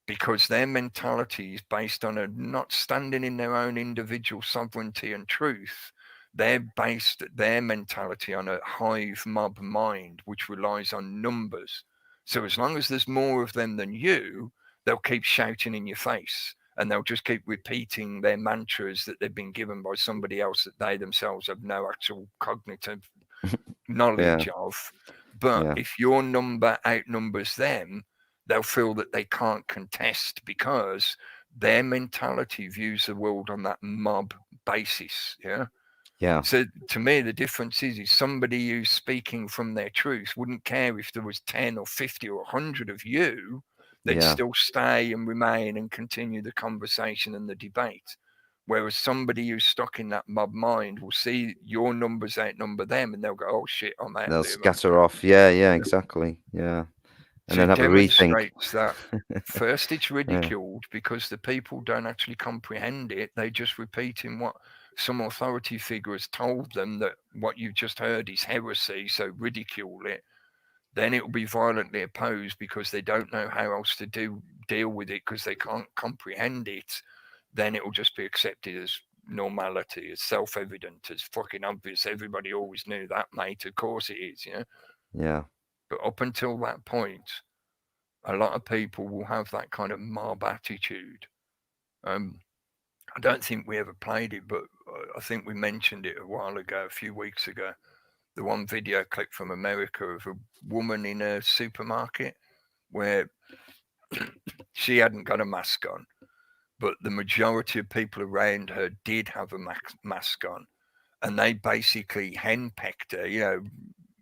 S2: because their mentality is based on not standing in their own individual sovereignty and truth. They're based their mentality on a hive mob mind, which relies on numbers. So as long as there's more of them than you, they'll keep shouting in your face, and they'll just keep repeating their mantras that they've been given by somebody else that they themselves have no actual cognitive knowledge of. But if your number outnumbers them, they'll feel that they can't contest because their mentality views the world on that mob basis. Yeah. So to me, the difference is somebody who's speaking from their truth wouldn't care if there was 10 or 50 or 100 of you. They'd still stay and remain and continue the conversation and the debate. Whereas somebody who's stuck in that mob mind will see your numbers outnumber them, and they'll go, "Oh shit, I'm out."
S4: They'll scatter off. Yeah, exactly. Yeah, and
S2: So
S4: then
S2: it
S4: have a rethink.
S2: demonstrates that first it's ridiculed because the people don't actually comprehend it. They just repeating what some authority figure has told them, that what you've just heard is heresy, so ridicule it. Then it will be violently opposed because they don't know how else to deal with it, because they can't comprehend it. Then it will just be accepted as normality, as self-evident, as fucking obvious. Everybody always knew that, mate. Of course it is, yeah.
S4: Yeah.
S2: But up until that point, a lot of people will have that kind of mob attitude. I don't think we ever played it, but I think we mentioned it a while ago, a few weeks ago. The one video clip from America of a woman in a supermarket where she hadn't got a mask on, but the majority of people around her did have a mask on, and they basically henpecked her,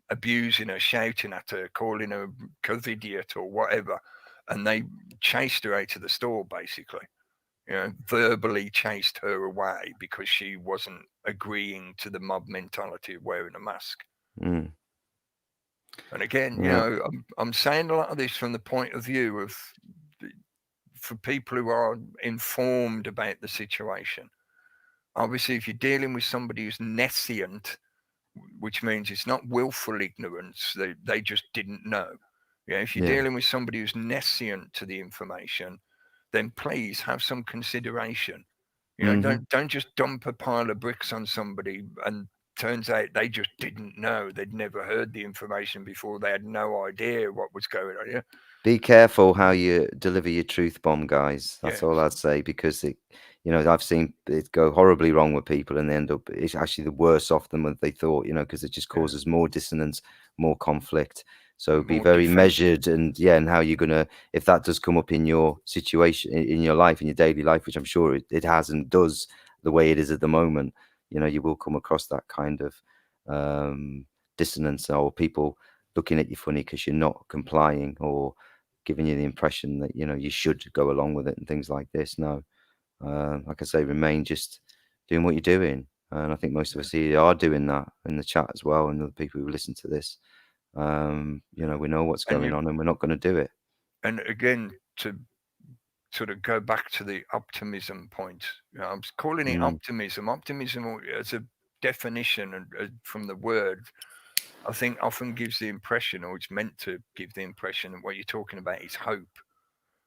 S2: abusing her, shouting at her, calling her idiot or whatever, and they chased her out of the store, basically. Verbally chased her away because she wasn't agreeing to the mob mentality of wearing a mask.
S4: Mm.
S2: And again, I'm saying a lot of this from the point of view of, for people who are informed about the situation. Obviously, if you're dealing with somebody who's nescient, which means it's not willful ignorance, they just didn't know. If you're dealing with somebody who's nescient to the information, then please have some consideration. Don't just dump a pile of bricks on somebody and turns out they just didn't know. They'd never heard the information before. They had no idea what was going on. Yeah.
S4: Be careful how you deliver your truth bomb, guys. That's
S2: Yeah.
S4: all I'd say, because I've seen it go horribly wrong with people, and they end up, it's actually the worse off than what they thought, because it just causes more dissonance, more conflict. So be
S2: More
S4: very
S2: defense.
S4: measured, and how you're gonna, if that does come up in your situation, in your life, in your daily life, which I'm sure it has and does, the way it is at the moment, you will come across that kind of dissonance, or people looking at you funny because you're not complying, or giving you the impression that you should go along with it and things like this. No, like I say, remain just doing what you're doing, and I think most of us here are doing that in the chat as well, and the people who listen to this. We know what's going on, and we're not going to do it.
S2: And again, to sort of go back to the optimism point, I'm calling it optimism. Optimism as a definition, and from the word, I think often gives the impression, or it's meant to give the impression, that what you're talking about is hope.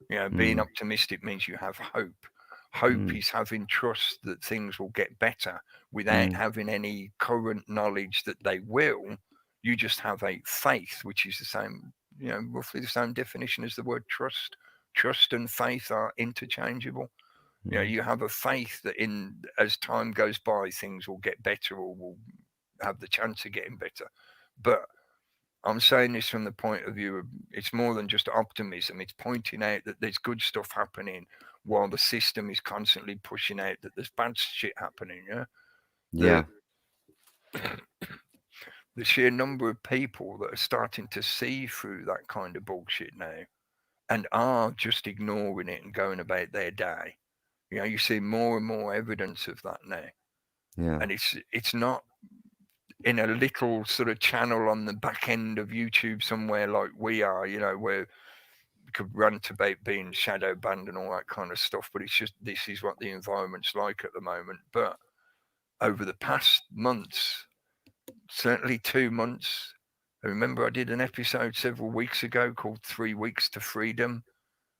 S2: Being optimistic means you have hope. Hope is having trust that things will get better without having any current knowledge that they will. You just have a faith, which is the same, roughly the same definition as the word trust. Trust and faith are interchangeable. You have a faith that as time goes by, things will get better, or will have the chance of getting better. But I'm saying this from the point of view of, it's more than just optimism. It's pointing out that there's good stuff happening while the system is constantly pushing out that there's bad shit happening. The sheer number of people that are starting to see through that kind of bullshit now and are just ignoring it and going about their day. You see more and more evidence of that now. And it's not in a little sort of channel on the back end of YouTube somewhere like we are, where we could rant about being shadow banned and all that kind of stuff. But it's just, this is what the environment's like at the moment. But over the past months, certainly 2 months, I remember I did an episode several weeks ago called 3 Weeks to Freedom,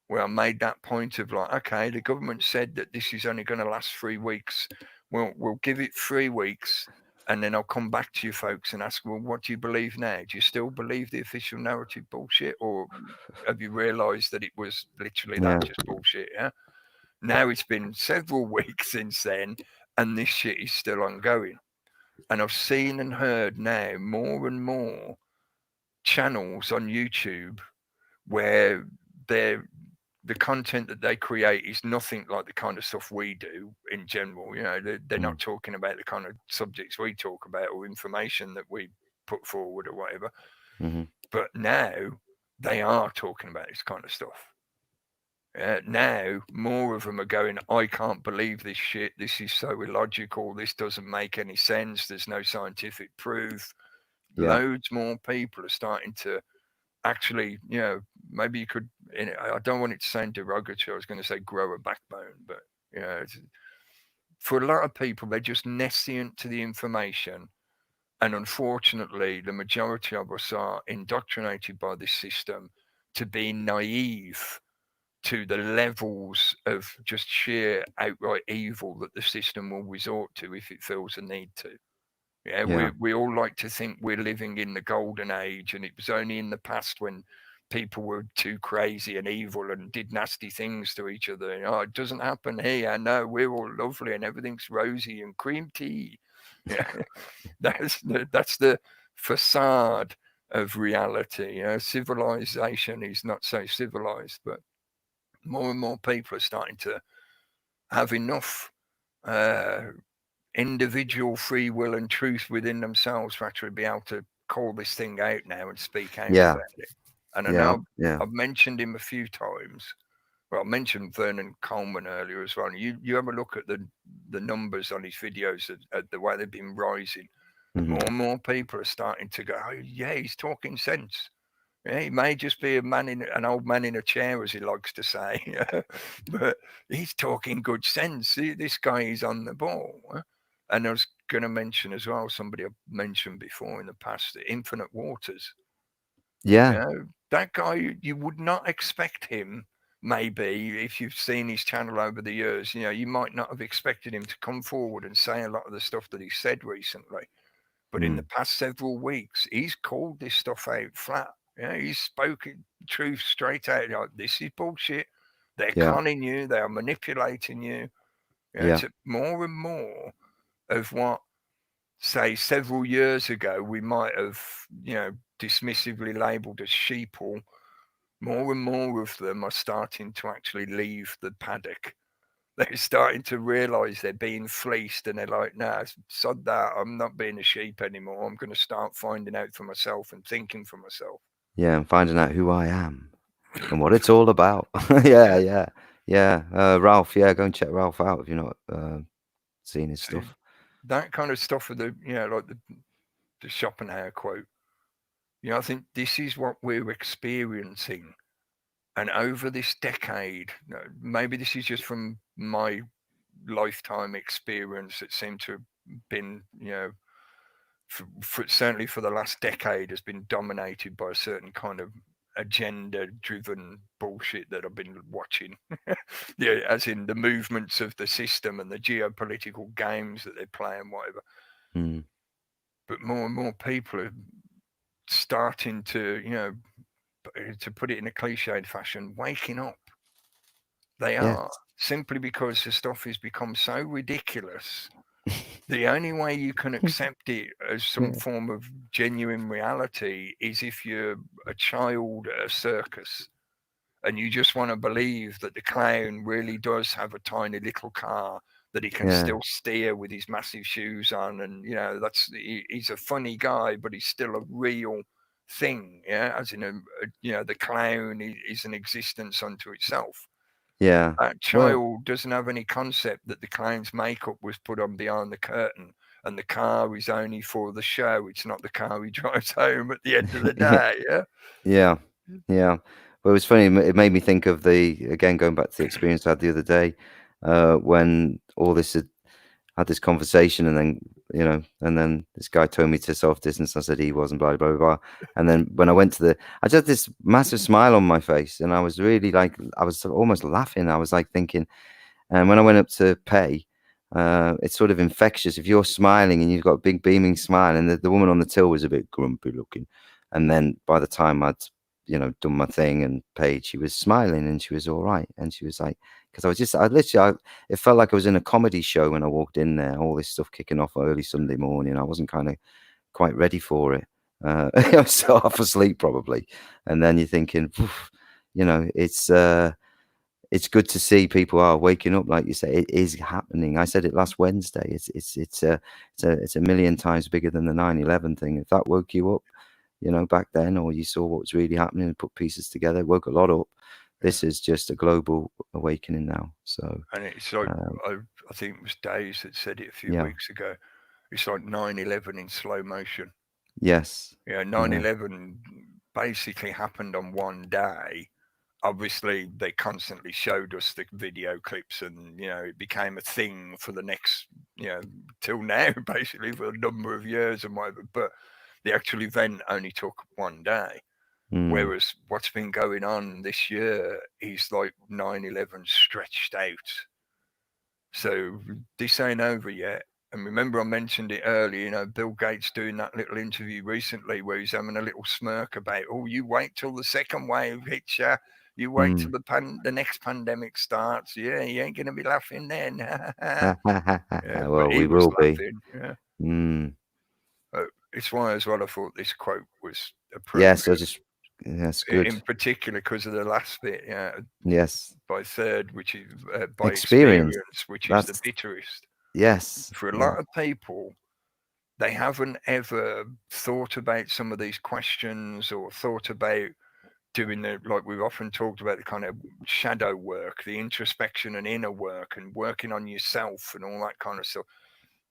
S2: where I made that point of like, okay, the government said that this is only going to last 3 weeks. We'll give it 3 weeks, and then I'll come back to you folks and ask, well, what do you believe now? Do you still believe the official narrative bullshit, or have you realised that it was literally that just bullshit? Yeah. Now it's been several weeks since then, and this shit is still ongoing. And I've seen and heard now more and more channels on YouTube where the content that they create is nothing like the kind of stuff we do in general. They're not talking about the kind of subjects we talk about or information that we put forward or whatever. But now they are talking about this kind of stuff. Now more of them are going, I can't believe this shit. This is so illogical. This doesn't make any sense. There's no scientific proof.
S4: Yeah.
S2: Loads more people are starting to actually, maybe you could, I don't want it to sound derogatory. I was going to say grow a backbone, but, for a lot of people, they're just nescient to the information. And unfortunately, the majority of us are indoctrinated by this system to be naive to the levels of just sheer outright evil that the system will resort to if it feels a need to.
S4: Yeah.
S2: We all like to think we're living in the golden age, and it was only in the past when people were too crazy and evil and did nasty things to each other. It doesn't happen here. No, we're all lovely and everything's rosy and cream tea. Yeah, that's the facade of reality. Civilization is not so civilized, but more and more people are starting to have enough individual free will and truth within themselves to actually be able to call this thing out now and speak out
S4: Yeah.
S2: about it. And I
S4: Yeah.
S2: know
S4: Yeah.
S2: I've mentioned him a few times. Well, I mentioned Vernon Coleman earlier as well. You have a look at the numbers on his videos, at the way they've been rising.
S4: Mhm.
S2: More and more people are starting to go, oh, yeah, he's talking sense. Yeah, he may just be an old man in a chair, as he likes to say, but he's talking good sense. This guy is on the ball. And I was going to mention as well, somebody I've mentioned before in the past, Infinite Waters.
S4: Yeah.
S2: That guy, you would not expect him, maybe, if you've seen his channel over the years, you might not have expected him to come forward and say a lot of the stuff that he said recently. But in the past several weeks, he's called this stuff out flat. He's spoken truth straight out. Like, this is bullshit. They're conning you. They are manipulating you.
S4: Yeah.
S2: It's more and more of what, say, several years ago, we might have, dismissively labelled as sheeple. More and more of them are starting to actually leave the paddock. They're starting to realise they're being fleeced, and they're like, nah, sod that. I'm not being a sheep anymore. I'm going to start finding out for myself and thinking for myself.
S4: Yeah, and finding out who I am and what it's all about. Yeah. Ralph, go and check Ralph out if you're not seeing his stuff.
S2: That kind of stuff with like the Schopenhauer quote. I think this is what we're experiencing. And over this decade, maybe this is just from my lifetime experience that seemed to have been, certainly for the last decade, has been dominated by a certain kind of agenda-driven bullshit that I've been watching. As in the movements of the system and the geopolitical games that they play and whatever. But more and more people are starting to, to put it in a cliched fashion, waking up. They are, simply because the stuff has become so ridiculous. The only way you can accept it as some form of genuine reality is if you're a child at a circus and you just want to believe that the clown really does have a tiny little car that he can still steer with his massive shoes on. And, he's a funny guy, but he's still a real thing. As in, the clown is an existence unto itself.
S4: Yeah.
S2: That child doesn't have any concept that the clown's makeup was put on behind the curtain and the car is only for the show. It's not the car he drives home at the end of the day.
S4: Yeah. Well, it was funny. It made me think of again, going back to the experience I had the other day, when all this had this conversation, and then this guy told me to self-distance. I said he wasn't, blah, blah, blah, blah. And then when I went I just had this massive smile on my face, and I was really like, I was almost laughing. I was like thinking, and when I went up to pay, it's sort of infectious. If you're smiling and you've got a big beaming smile, and the woman on the till was a bit grumpy looking, and then by the time I'd done my thing and paid, she was smiling and she was all right. And she was like, because it felt like I was in a comedy show when I walked in there, all this stuff kicking off early Sunday morning. I wasn't kind of quite ready for it. I was so half asleep probably. And then you're thinking, it's good to see people are waking up. Like you say, it is happening. I said it last Wednesday. It's a million times bigger than the 9/11 thing. If that woke you up, back then, or you saw what was really happening and put pieces together, it woke a lot up. This is just a global awakening now. So,
S2: And it's like, I think it was Days that said it a few
S4: yeah.
S2: weeks ago. It's like 9/11 in slow motion.
S4: Yes.
S2: 9/11 basically happened on one day. Obviously, they constantly showed us the video clips, and it became a thing for the next, till now, basically for a number of years and whatever. But the actual event only took one day. Whereas what's been going on this year is like 9/11 stretched out. So this ain't over yet. And remember, I mentioned it earlier, Bill Gates doing that little interview recently where he's having a little smirk about, oh, you wait till the second wave hits you. You wait till the next pandemic starts. Yeah, you ain't going to be laughing then.
S4: Well,
S2: he
S4: we
S2: was
S4: will be.
S2: laughing. It's why as well I thought this quote was
S4: Yes,
S2: appropriate.
S4: Yes, good.
S2: In particular because of the last bit,
S4: Yes.
S2: by third, which is by
S4: Experience,
S2: which
S4: that's
S2: is the bitterest.
S4: yes.
S2: For a lot of people, they haven't ever thought about some of these questions or thought about doing like we've often talked about, the kind of shadow work, the introspection and inner work and working on yourself and all that kind of stuff.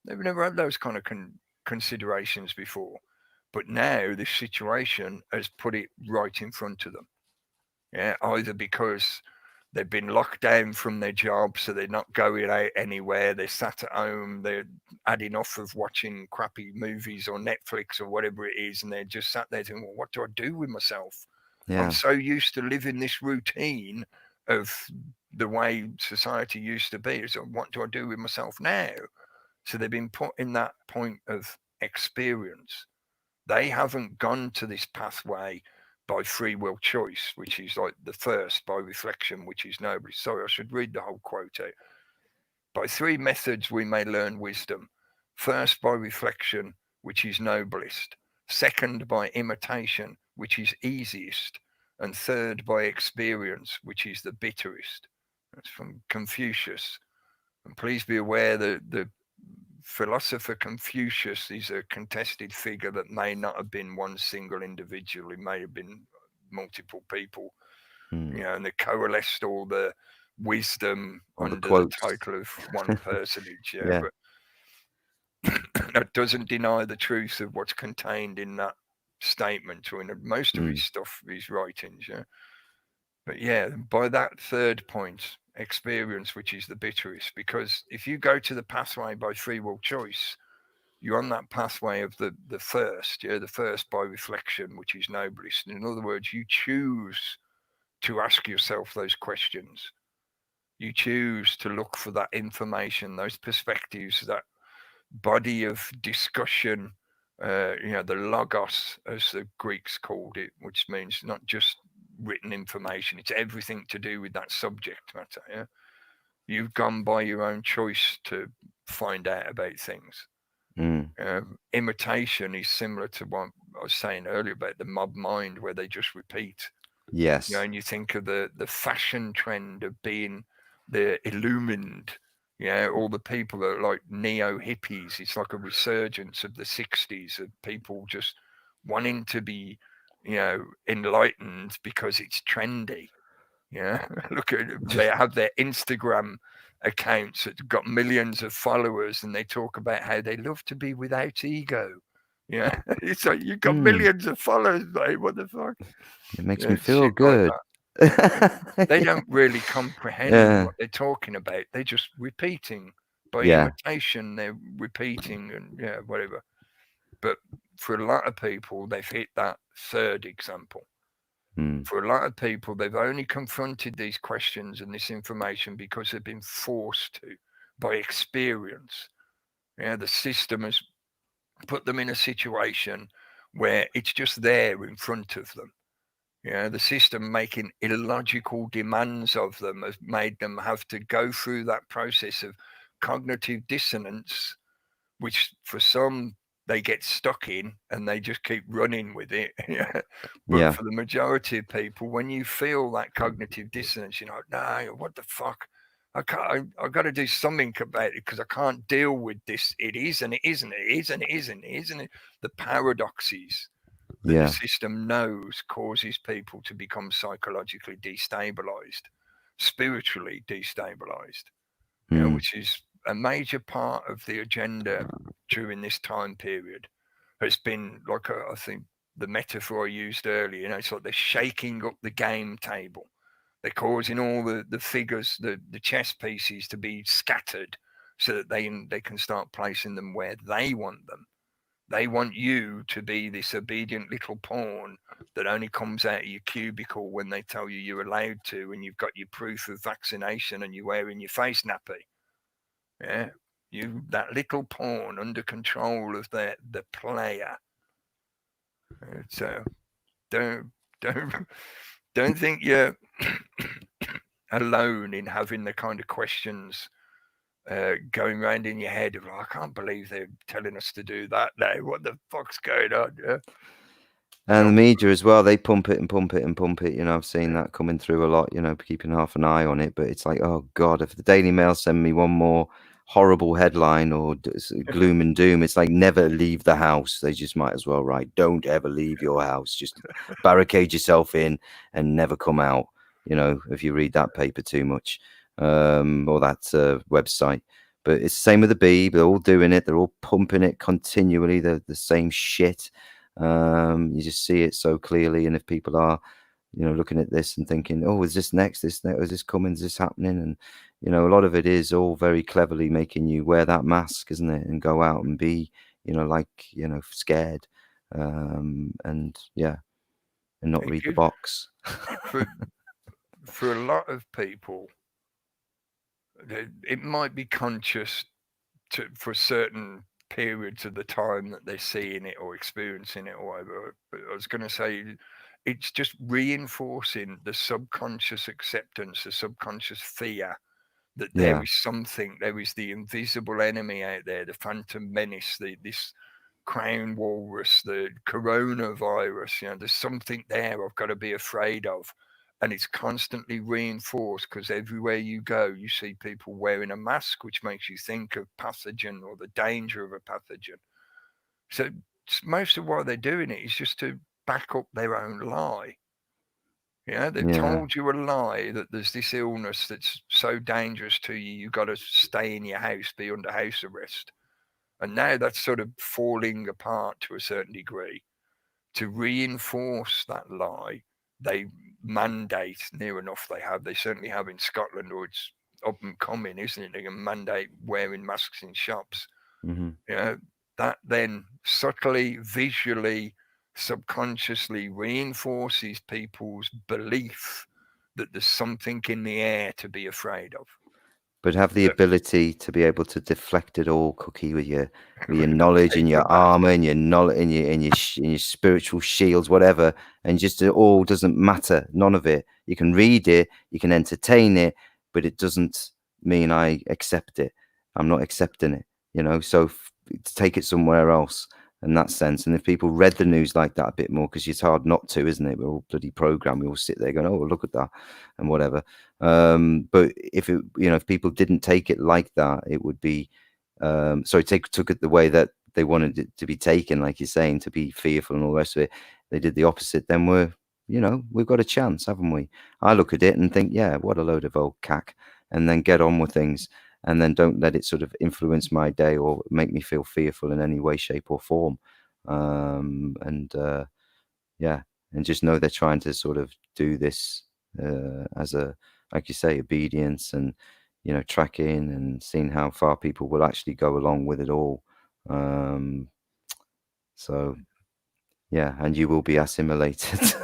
S2: They've never had those kind of considerations before. But now this situation has put it right in front of them. Either because they've been locked down from their job, so they're not going out anywhere. They're sat at home. They're had enough of watching crappy movies or Netflix or whatever it is, and they're just sat there thinking, well, what do I do with myself? I'm so used to living this routine of the way society used to be. So what do I do with myself now? So they've been put in that point of experience. They haven't gone to this pathway by free will choice, which is like the first, by reflection, which is noble. Sorry, I should read the whole quote out. By three methods we may learn wisdom. First, by reflection, which is noblest. Second, by imitation, which is easiest. And third, by experience, which is the bitterest. That's from Confucius. And please be aware that the philosopher Confucius is a contested figure that may not have been one single individual. It may have been multiple people, and they coalesced all the wisdom under the title of one personage. But that doesn't deny the truth of what's contained in that statement or in most of his stuff, his writings. But by that third point, experience, which is the bitterest, because if you go to the pathway by free will choice, you're on that pathway of the first, the first by reflection, which is noblest. In other words, you choose to ask yourself those questions. You choose to look for that information, those perspectives, that body of discussion, the logos, as the Greeks called it, which means not just written information, it's everything to do with that subject matter. You've gone by your own choice to find out about things. Imitation is similar to what I was saying earlier about the mob mind, where they just repeat.
S4: Yes.
S2: And you think of the fashion trend of being the illumined, all the people that are like neo hippies. It's like a resurgence of the 60s of people just wanting to be, enlightened because it's trendy. Look at, they have their Instagram accounts that got millions of followers, and they talk about how they love to be without ego. It's like, you've got millions of followers, mate. What the fuck?
S4: It makes me feel good.
S2: Like they don't really comprehend what they're talking about. They're just repeating by imitation. They're repeating and whatever. But for a lot of people, they've hit that third example. For a lot of people, they've only confronted these questions and this information because they've been forced to by experience. The system has put them in a situation where it's just there in front of them. The system making illogical demands of them has made them have to go through that process of cognitive dissonance, which for some they get stuck in and they just keep running with it. But for the majority of people, when you feel that cognitive dissonance, you're like, no, what the fuck? I got to do something about it because I can't deal with this. It is and it isn't. It is and it isn't. It isn't. The paradoxes that
S4: Yeah.
S2: the system knows causes people to become psychologically destabilized, spiritually destabilized, you know, which is a major part of the agenda during this time period. Has been like I think the metaphor I used earlier, you know, it's like they're shaking up the game table. They're causing all the figures, the chess pieces to be scattered so that they can start placing them where they want them. They want you to be this obedient little pawn that only comes out of your cubicle when they tell you you're allowed to, and you've got your proof of vaccination and you're wearing your face nappy. Yeah, you that little pawn under control of the player. So don't don't don't think you're alone in having the kind of questions going around in your head of, I can't believe they're telling us to do that now. What the fuck's going on? Yeah.
S4: And the media as well, they pump it and pump it and pump it. You know, I've seen that coming through a lot, you know, keeping half an eye on it. But it's like, oh, God, if the Daily Mail send me one more horrible headline or gloom and doom, it's like never leave the house. They just might as well write, don't ever leave your house. Just barricade yourself in and never come out, you know, if you read that paper too much or that website. But it's the same with the Bee. They're all doing it. They're all pumping it continually. They're the same shit. You just see it so clearly, and if people are, you know, looking at this and thinking, oh, is this next, is this coming, is this happening, and you know, a lot of it is all very cleverly making you wear that mask, isn't it, and go out and be, you know, like, you know, scared, and yeah, and not read the box.
S2: For a lot of people, it might be conscious for certain periods of the time that they're seeing it or experiencing it or whatever. But I was going to say, it's just reinforcing the subconscious acceptance, the subconscious fear that there is something, there is the invisible enemy out there, the phantom menace, this crown walrus, the coronavirus, you know, there's something there I've got to be afraid of. And it's constantly reinforced because everywhere you go, you see people wearing a mask, which makes you think of pathogen or the danger of a pathogen. So most of why they're doing it is just to back up their own lie. Yeah, they've told you a lie that there's this illness that's so dangerous to you, you've got to stay in your house, be under house arrest. And now that's sort of falling apart to a certain degree. To reinforce that lie, they mandate, near enough they certainly have in Scotland, or it's up and coming, isn't it? They can mandate wearing masks in shops.
S4: Mm-hmm.
S2: You know, that then subtly, visually, subconsciously reinforces people's belief that there's something in the air to be afraid of.
S4: But have the ability to be able to deflect it all, Cookie, with your knowledge and your armor and your knowledge and your spiritual shields, whatever, and just it all doesn't matter. None of it. You can read it, you can entertain it, but it doesn't mean I accept it. I'm not accepting it, you know. So take it somewhere else in that sense. And if people read the news like that a bit more, because it's hard not to, isn't it? We're all bloody programmed. We all sit there going, oh, look at that and whatever. But if it, you know, if people didn't take it like that, it would be took it the way that they wanted it to be taken, like you're saying, to be fearful and all the rest of it. They did the opposite. Then we've got a chance, haven't we? I look at it and think, yeah, what a load of old cack, and then get on with things. And then don't let it sort of influence my day or make me feel fearful in any way, shape, or form. And just know they're trying to sort of do this as a, like you say, obedience and, you know, tracking and seeing how far people will actually go along with it all. So, yeah, and you will be assimilated.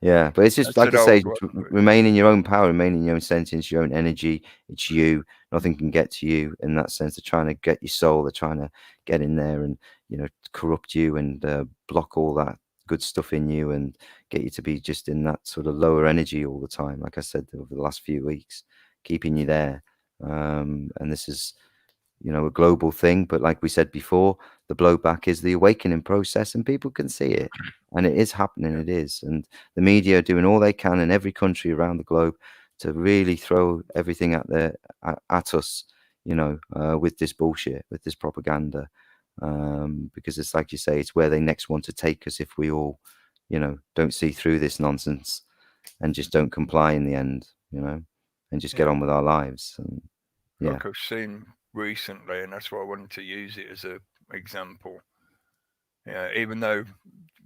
S4: Yeah, but it's just like I say, remain in your own power, remain in your own sentience, your own energy. It's you. Nothing can get to you in that sense. They're trying to get your soul. They're trying to get in there and, you know, corrupt you and block all that good stuff in you and get you to be just in that sort of lower energy all the time. Like I said, over the last few weeks, keeping you there. And this is, you know, a global thing. But like we said before, the blowback is the awakening process, and people can see it. And it is happening, it is. And the media are doing all they can in every country around the globe to really throw everything at us, you know, with this bullshit, with this propaganda. because it's like you say, it's where they next want to take us if we all, you know, don't see through this nonsense and just don't comply in the end, you know, and just get on with our lives. And, yeah.
S2: Like I've seen recently, and that's why I wanted to use it as a example. Yeah, even though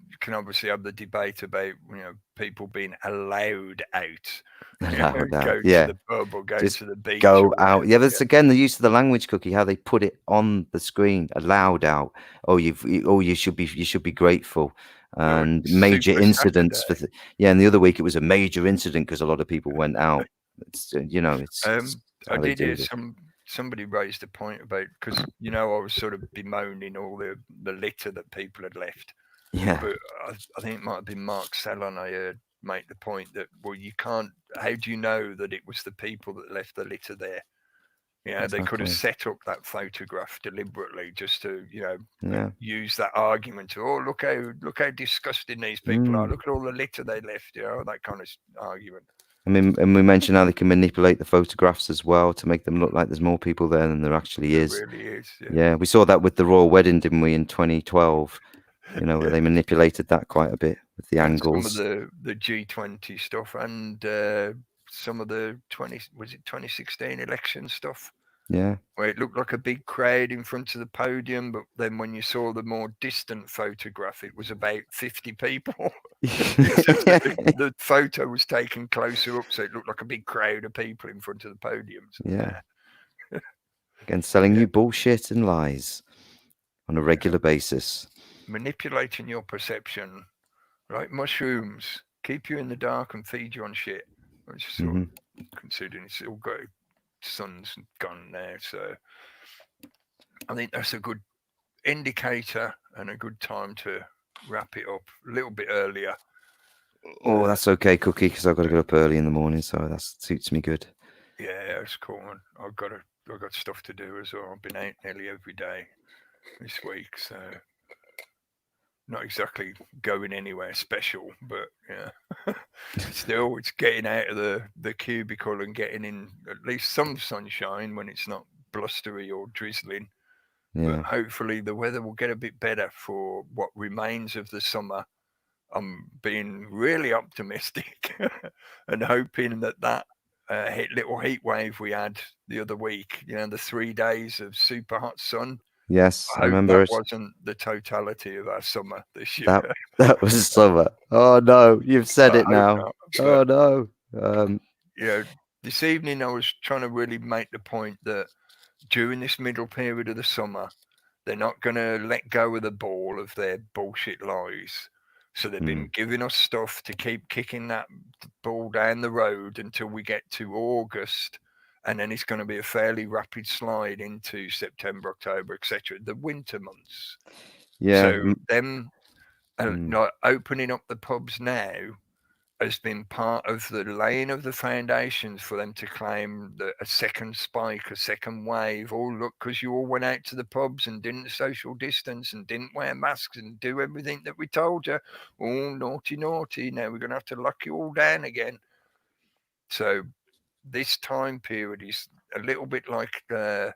S2: you can obviously have the debate about, you know, people being allowed out.
S4: Allowed out,
S2: go
S4: yeah.
S2: to the pub or go
S4: Just
S2: to the beach.
S4: go
S2: or
S4: out.
S2: whatever,
S4: Yeah, that's again the use of the language, Cookie. How they put it on the screen, allowed out. Oh, you should be grateful. And major
S2: Super
S4: incidents for
S2: Saturday.
S4: and the other week it was a major incident because a lot of people went out. It's you know, it's
S2: I
S4: how they
S2: did
S4: do
S2: hear
S4: this.
S2: somebody raised a point about, because you know I was sort of bemoaning all the litter that people had left.
S4: Yeah.
S2: But I think it might have been Mark Sellon I heard make the point that, well, you can't. How do you know that it was the people that left the litter there? Yeah, they could have set up that photograph deliberately just to, you know, use that argument to, oh, look how disgusting these people are. Look at all the litter they left, you know, that kind of argument.
S4: I mean, and we mentioned how they can manipulate the photographs as well to make them look like there's more people there than there actually is.
S2: There really is.
S4: Yeah, we saw that with the royal wedding, didn't we, in 2012? You know, where they manipulated that quite a bit with the angles.
S2: Some of the G20 stuff and some of the 2016 election stuff.
S4: Yeah.
S2: Where it looked like a big crowd in front of the podium, but then when you saw the more distant photograph, it was about 50 people. The photo was taken closer up, so it looked like a big crowd of people in front of the podiums.
S4: Yeah. Again, selling you bullshit and lies on a regular basis.
S2: Manipulating your perception, like mushrooms, keep you in the dark and feed you on shit. Which is sort of considering it's all got sun's gone now, so I think that's a good indicator and a good time to wrap it up a little bit earlier.
S4: Oh, that's okay, Cookie, because I've got to get up early in the morning, so that suits me good.
S2: Yeah, it's cool. I've got stuff to do as well. I've been out nearly every day this week, so not exactly going anywhere special, but yeah, still it's getting out of the cubicle and getting in at least some sunshine when it's not blustery or drizzling.
S4: Yeah.
S2: But hopefully the weather will get a bit better for what remains of the summer. I'm being really optimistic and hoping that little heat wave we had the other week, you know, the 3 days of super hot sun.
S4: Yes,
S2: I
S4: remember
S2: that wasn't the totality of our summer this year.
S4: That was summer. Oh no, you've said it now. Oh no.
S2: You know, this evening I was trying to really make the point that during this middle period of the summer, they're not going to let go of the ball of their bullshit lies. So they've been giving us stuff to keep kicking that ball down the road until we get to August. And then it's going to be a fairly rapid slide into September, October, etc. The winter months.
S4: Yeah.
S2: So them not opening up the pubs now has been part of the laying of the foundations for them to claim a second spike, a second wave. Oh, look, because you all went out to the pubs and didn't social distance and didn't wear masks and do everything that we told you. Oh, naughty, naughty. Now we're going to have to lock you all down again. So this time period is a little bit like the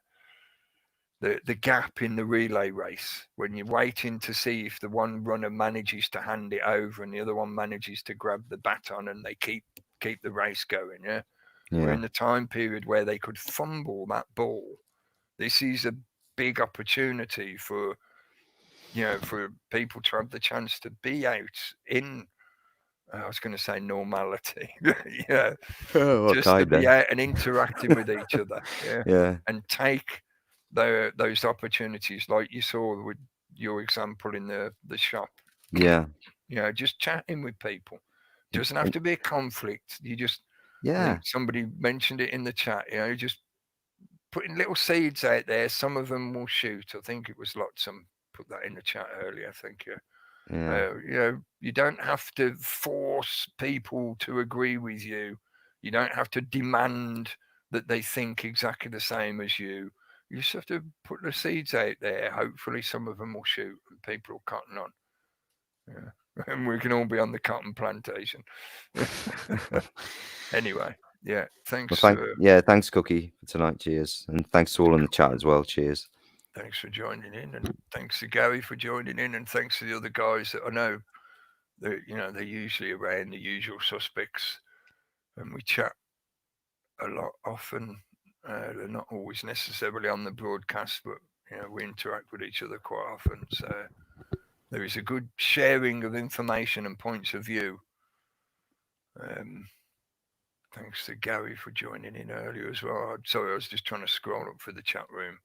S2: gap in the relay race when you're waiting to see if the one runner manages to hand it over and the other one manages to grab the baton and they keep the race going. Yeah. We're in the time period where they could fumble that ball. This is a big opportunity for, you know, for people to have the chance to be out in, I was going to say normality. Yeah. Just to be out and interacting with each other. Yeah.
S4: Yeah.
S2: And take those opportunities, like you saw with your example in the shop.
S4: Yeah.
S2: You know, just chatting with people. Doesn't have to be a conflict. You just, somebody mentioned it in the chat, you know, just putting little seeds out there. Some of them will shoot. I think it was Lotsam put that in the chat earlier. Thank you. You know, you don't have to force people to agree with you. You don't have to demand that they think exactly the same as you. You just have to put the seeds out there. Hopefully some of them will shoot and people will cotton on. Yeah. And we can all be on the cotton plantation. Anyway, yeah, thanks.
S4: Well, thanks, Cookie, for tonight. Cheers. And thanks to all in the chat as well. Cheers.
S2: thanks for joining in, and thanks to Gary for joining in, and thanks to the other guys that I know that they're usually around the usual suspects, and we chat a lot often. They're not always necessarily on the broadcast, but we interact with each other quite often. So there is a good sharing of information and points of view. Thanks to Gary for joining in earlier as well. Sorry, I was just trying to scroll up for the chat room.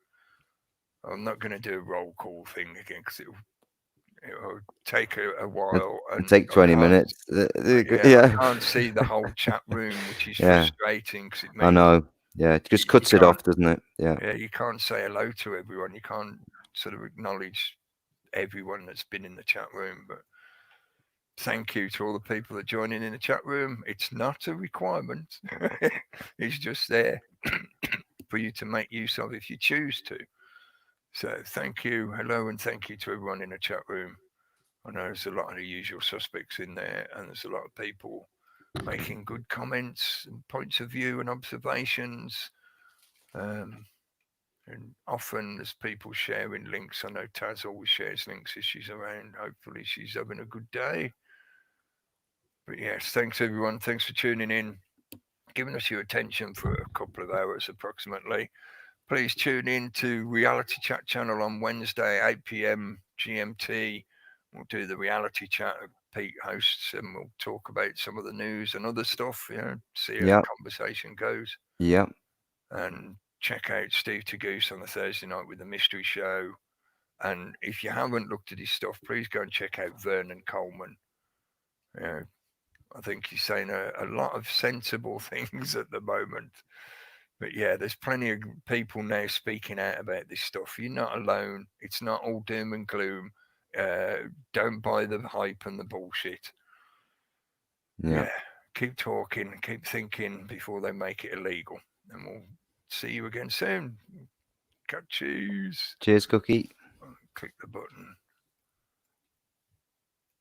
S2: I'm not going to do a roll call thing again because it'll take a while. And
S4: take 20 minutes.
S2: I can't see the whole chat room, which is frustrating because it means
S4: I know. Yeah, it just cuts it off, doesn't it? Yeah.
S2: Yeah, you can't say hello to everyone. You can't sort of acknowledge everyone that's been in the chat room. But thank you to all the people that are joining in the chat room. It's not a requirement. It's just there for you to make use of if you choose to. So thank you, hello, and thank you to everyone in the chat room. I know there's a lot of the usual suspects in there, and there's a lot of people making good comments and points of view and observations. And often there's people sharing links. I know Taz always shares links if she's around. Hopefully she's having a good day. But yes, thanks everyone. Thanks for tuning in, giving us your attention for a couple of hours approximately. Please tune in to Reality Chat channel on Wednesday, 8 p.m. GMT. We'll do the reality chat. Pete hosts, and we'll talk about some of the news and other stuff. See how the conversation goes.
S4: Yeah.
S2: And check out Steve Tagoose on the Thursday night with the mystery show. And if you haven't looked at his stuff, please go and check out Vernon Coleman. I think he's saying a lot of sensible things at the moment. But yeah, there's plenty of people now speaking out about this stuff. You're not alone. It's not all doom and gloom. Don't buy the hype and the bullshit. Yeah. Keep talking, keep thinking before they make it illegal. And we'll see you again soon. Cheers.
S4: Cheers, Cookie.
S2: Click the button.